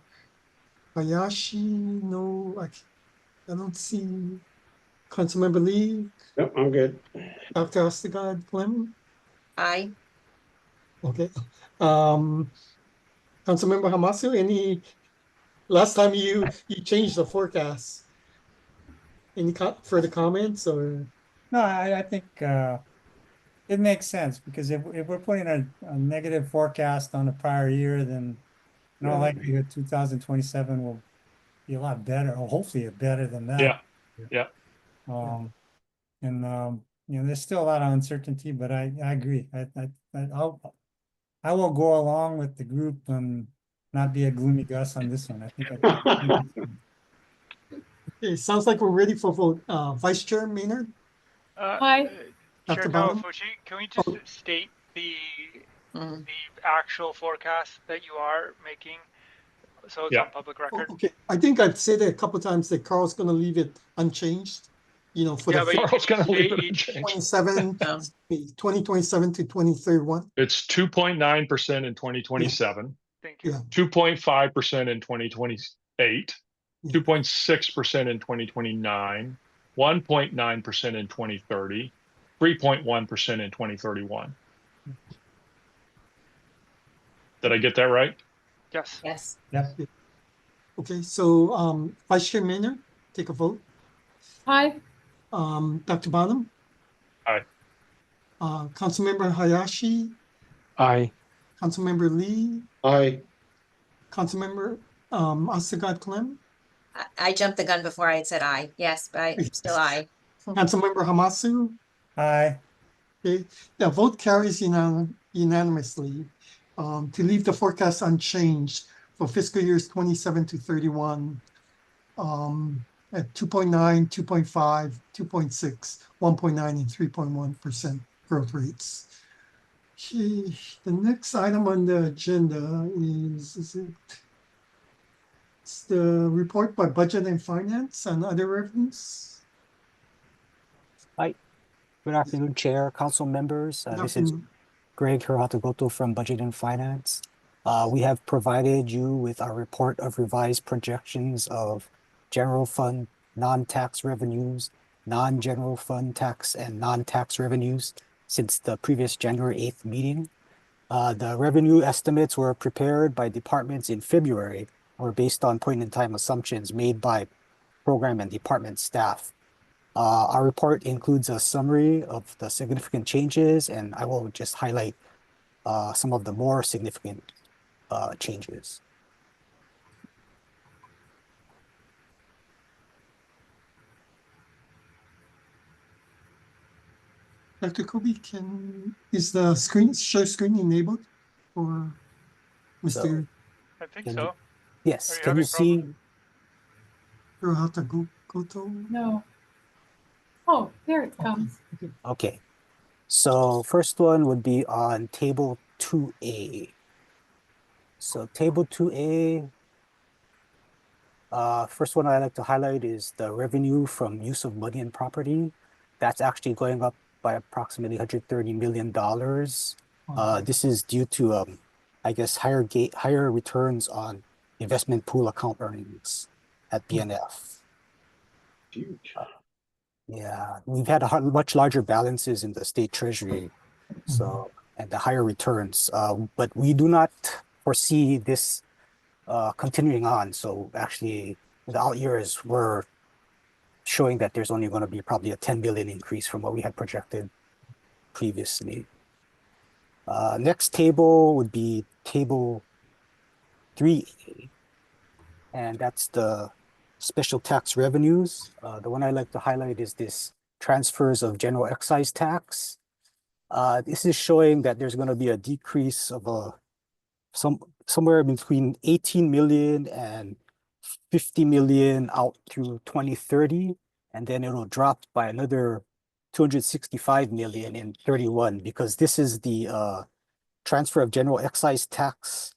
Hayashi, no, I don't see. Councilmember Lee, Nope, I'm good. Dr. Ostigard, Clem, Aye. okay. Councilmember Hamasu, last time you changed the forecast. Any further comments or? No, I think it makes sense because if we're putting a negative forecast on the prior year, then in all likelihood 2027 will be a lot better, or hopefully better than that. Yeah. You know, there's still a lot of uncertainty, but I agree. I will go along with the group and not be a gloomy Gus on this one. I think Okay, sounds like we're ready for vote. Vice Chair Maynard, Aye. Dr. Chair Bottom? Kawafuchi, can we just state the Mhm. actual forecast that you are making, so it's Yeah. on public record? Okay, I think I've said it a couple times that Carl's gonna leave it unchanged, you know, for Yeah, the but you Carl's can gonna leave state it each. unchanged. 27, Oh. 2027 to 2031. It's 2.9% in 2027, Thank you. Yeah. 2.5% in 2028, Yeah. 2.6% in 2029, 1.9% in 2030, 3.1% in 2031. Did I get that right? Yes. Yes. Yep. Okay, so Vice Chair Maynard, take a vote. Aye. Dr. Bottom? Aye. Councilmember Hayashi, Aye. Councilmember Lee, I Councilmember Asagad Clem, I jumped the gun before I had said aye. Yes, but I still aye. Councilmember Hamasu. Aye. Okay, the vote carries unanimously to leave the forecast unchanged for fiscal years 27 to 31 at 2.9, 2.5, 2.6, 1.9, and 3.1% growth rates. Okay, the next item on the agenda is it's the report by Budget and Finance and other revenues. Good afternoon, Chair, Council members. This is Greg Hiratagoto from Budget and Finance. We have provided you with our report of revised projections of general fund non-tax revenues, non-general fund tax and non-tax revenues since the previous January 8th meeting. The revenue estimates were prepared by departments in February or based on point-in-time assumptions made by program and department staff. Our report includes a summary of the significant changes, and I will just highlight some of the more significant changes. Dr. Kobe, is the share screen enabled for Mr. I think Can so. you- Yes, Are you can you having problems? see? Hiratagoto? No. Oh, there it comes. Okay, so first one would be on table 2A. So table 2A, first one I'd like to highlight is the revenue from use of money and property. That's actually going up by approximately $130 million. This is due to, I guess, higher returns on investment pool account earnings. at BNF. Huge. Yeah, we've had much larger balances in the state treasury, so and the higher returns. But we do not foresee this continuing on. So actually, the out years were showing that there's only going to be probably a 10 billion increase from what we had projected previously. Next table would be table 3A, and that's the special tax revenues. The one I like to highlight is this transfers of general excise tax. This is showing that there's going to be a decrease of somewhere between 18 million and 50 million out through 2030, and then it'll drop by another 265 million in 31, because this is the transfer of general excise tax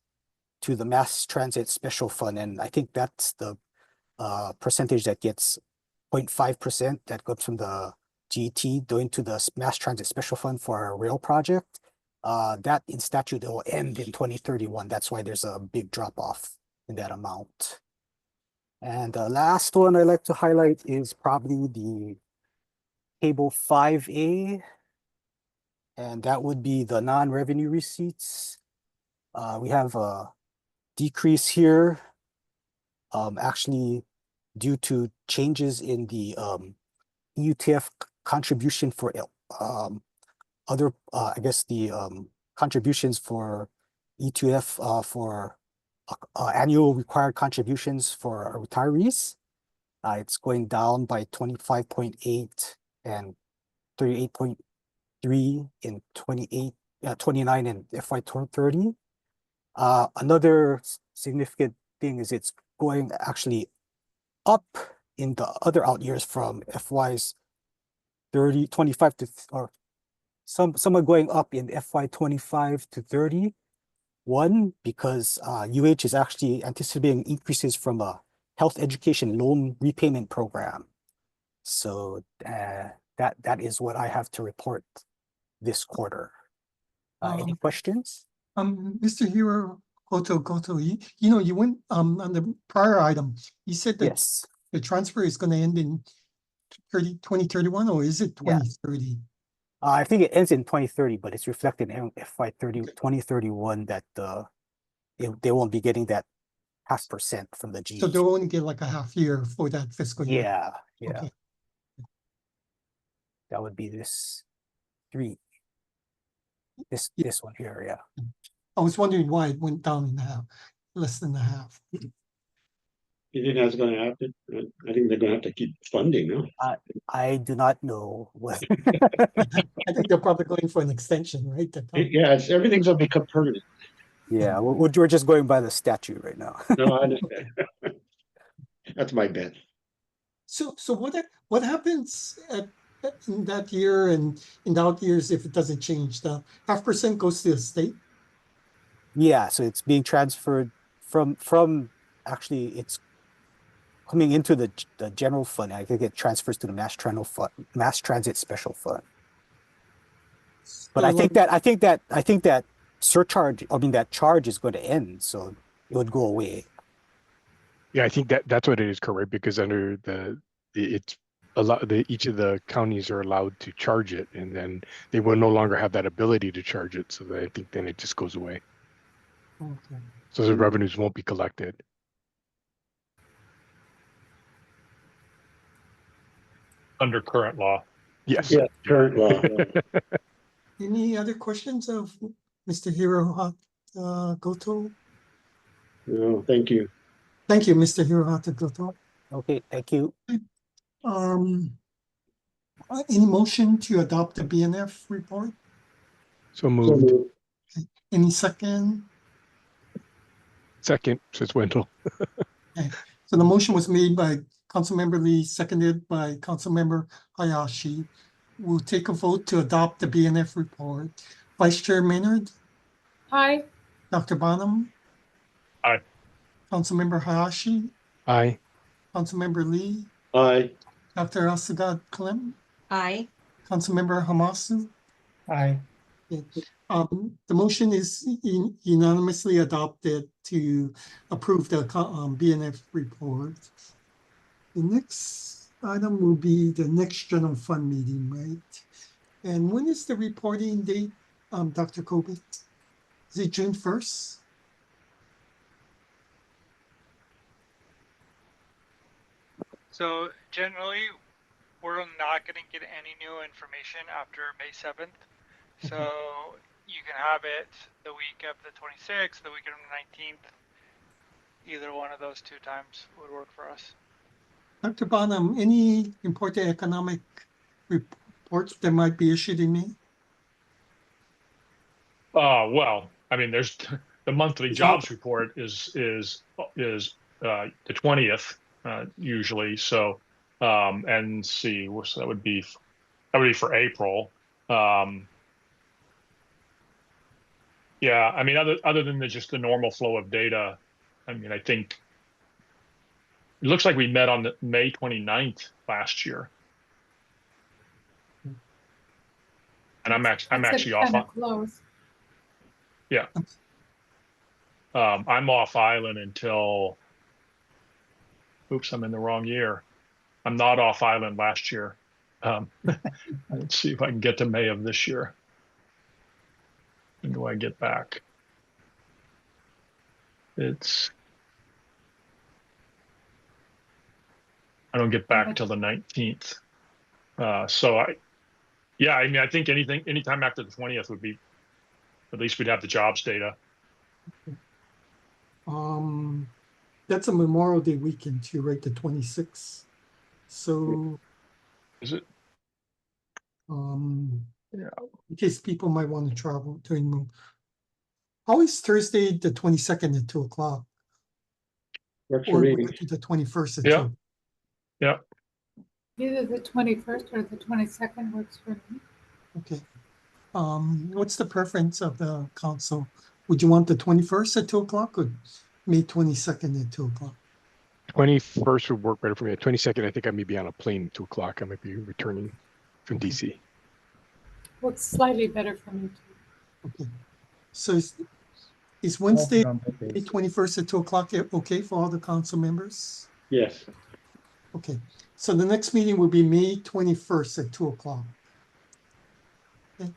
to the mass transit special fund, and I think that's the percentage that gets 0.5% that goes from the GT going to the mass transit special fund for our rail project. That in statute it will end in 2031. That's why there's a big drop off in that amount. And the last one I like to highlight is probably the table 5A, and that would be the non-revenue receipts. We have a decrease here, actually due to changes in the EUTF contribution for other, I guess the contributions for ETF for annual required contributions for retirees. It's going down by 25.8 and 38.3 in 29 and FY 2030. Another significant thing is it's going actually up in the other out years from FY's 25 to, or some are going up in FY 25 to 31, because UH is actually anticipating increases from a health education loan repayment program. So that is what I have to report this quarter. Any questions? Mr. Hiro Goto, you went on the prior item, you said that Yes. the transfer is going to end in 2031, or is it 2030? I think it ends in 2030, but it's reflected in FY 2031 that they won't be getting that 0.5% from the G. So they'll only get like a half year for that fiscal year. Yeah. Okay. That would be this one here, yeah. I was wondering why it went down in half, less than a half. You think that's going to happen? I think they're going to have to keep funding, no? I do not know what. I think they're probably going for an extension, right? Yeah, everything's going to become permanent. Yeah, we're just going by the statute right now. No, I understand. That's my bet. So what happens in that year and in the out years if it doesn't change? The 0.5% goes to the state? Yeah, so it's being transferred from actually it's coming into the general fund. I think it transfers to the mass transit special fund. But So I think that surcharge, I mean that charge is going to end, so it would go away. Yeah, I think that's what it is, correct? Because under it's a lot. Each of the counties are allowed to charge it, and then they will no longer have that ability to charge it. So I think then it just goes away. Okay. So the revenues won't be collected. Under current law. Yes. Yeah, current law. Any other questions of Mr. Hiro Goto? No, thank you. Thank you, Mr. Hiro Goto. Okay, thank you. Any motion to adopt the BNF report? So moved. Any second? Second, says Wendell. Okay. So the motion was made by Councilmember Lee, seconded by Councilmember Hayashi. We'll take a vote to adopt the BNF report. Vice Chair Maynard? Aye. Dr. Bonham? Aye. Councilmember Hayashi? Aye. Councilmember Lee? Aye. Dr. Asagad Clem? Aye. Councilmember Hamasu? Aye. The motion is unanimously adopted to approve the BNF report. The next item will be the next general fund meeting, right? And when is the reporting date, Dr. Kobe? Is it June 1st? So generally, we're not going to get any new information after May 7th. So you can have it the week of the 26th, the week of the 19th. Either one of those two times would work for us. Dr. Bonham, any important economic reports that might be issued in May? Well, I mean, there's the monthly jobs report is the 20th usually. So and see, so that would be for April. Yeah, I mean, other than just the normal flow of data, I mean, I think it looks like we met on the May 29th last year. And I'm actually off. Kind of close. Yeah. I'm off island until, oops, I'm in the wrong year. I'm not off island last year. Let's see if I can get to May of this year. When do I get back? I don't get back till the 19th. So I mean, I think anytime after the 20th would be, at least we'd have the jobs data. That's a Memorial Day weekend too, right? The 26th. So is it? Yeah. In case people might want to travel during the how is Thursday the 22nd at 2 o'clock? Works for Or me. we could do the 21st at Yeah. 2. Yeah. Either the 21st or the 22nd works for me. Okay. What's the preference of the council? Would you want the 21st at 2 o'clock or May 22nd at 2 o'clock? 21st would work better for me. 22nd, I think I may be on a plane at 2 o'clock. I might be returning from DC. Works slightly better for me too. Okay. So is Wednesday, On both May days. 21st at 2 o'clock okay for all the council members? Yes. Okay. So the next meeting will be May 21st at 2 o'clock. Okay.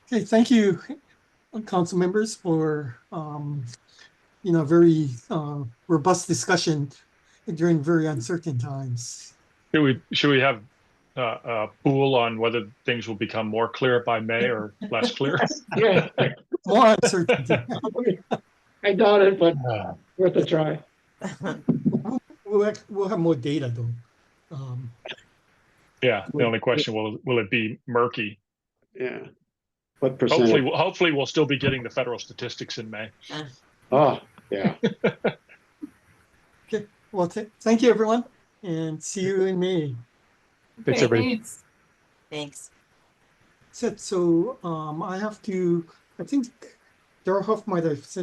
Okay, thank you, council members, for very robust discussion during very uncertain times. Should we have a pool on whether things will become more clear by May or less clear? Yeah, More uncertainty. I doubt it, but worth a try. We'll have more data though. Yeah. The only question will it be murky? Yeah. What percent? Hopefully we'll still be getting the federal statistics in May. Oh, yeah. Okay. Well, thank you, everyone, and see you in May. Thanks, Okay, everybody. Thanks. So I have to. I think Darrell Huff might have said.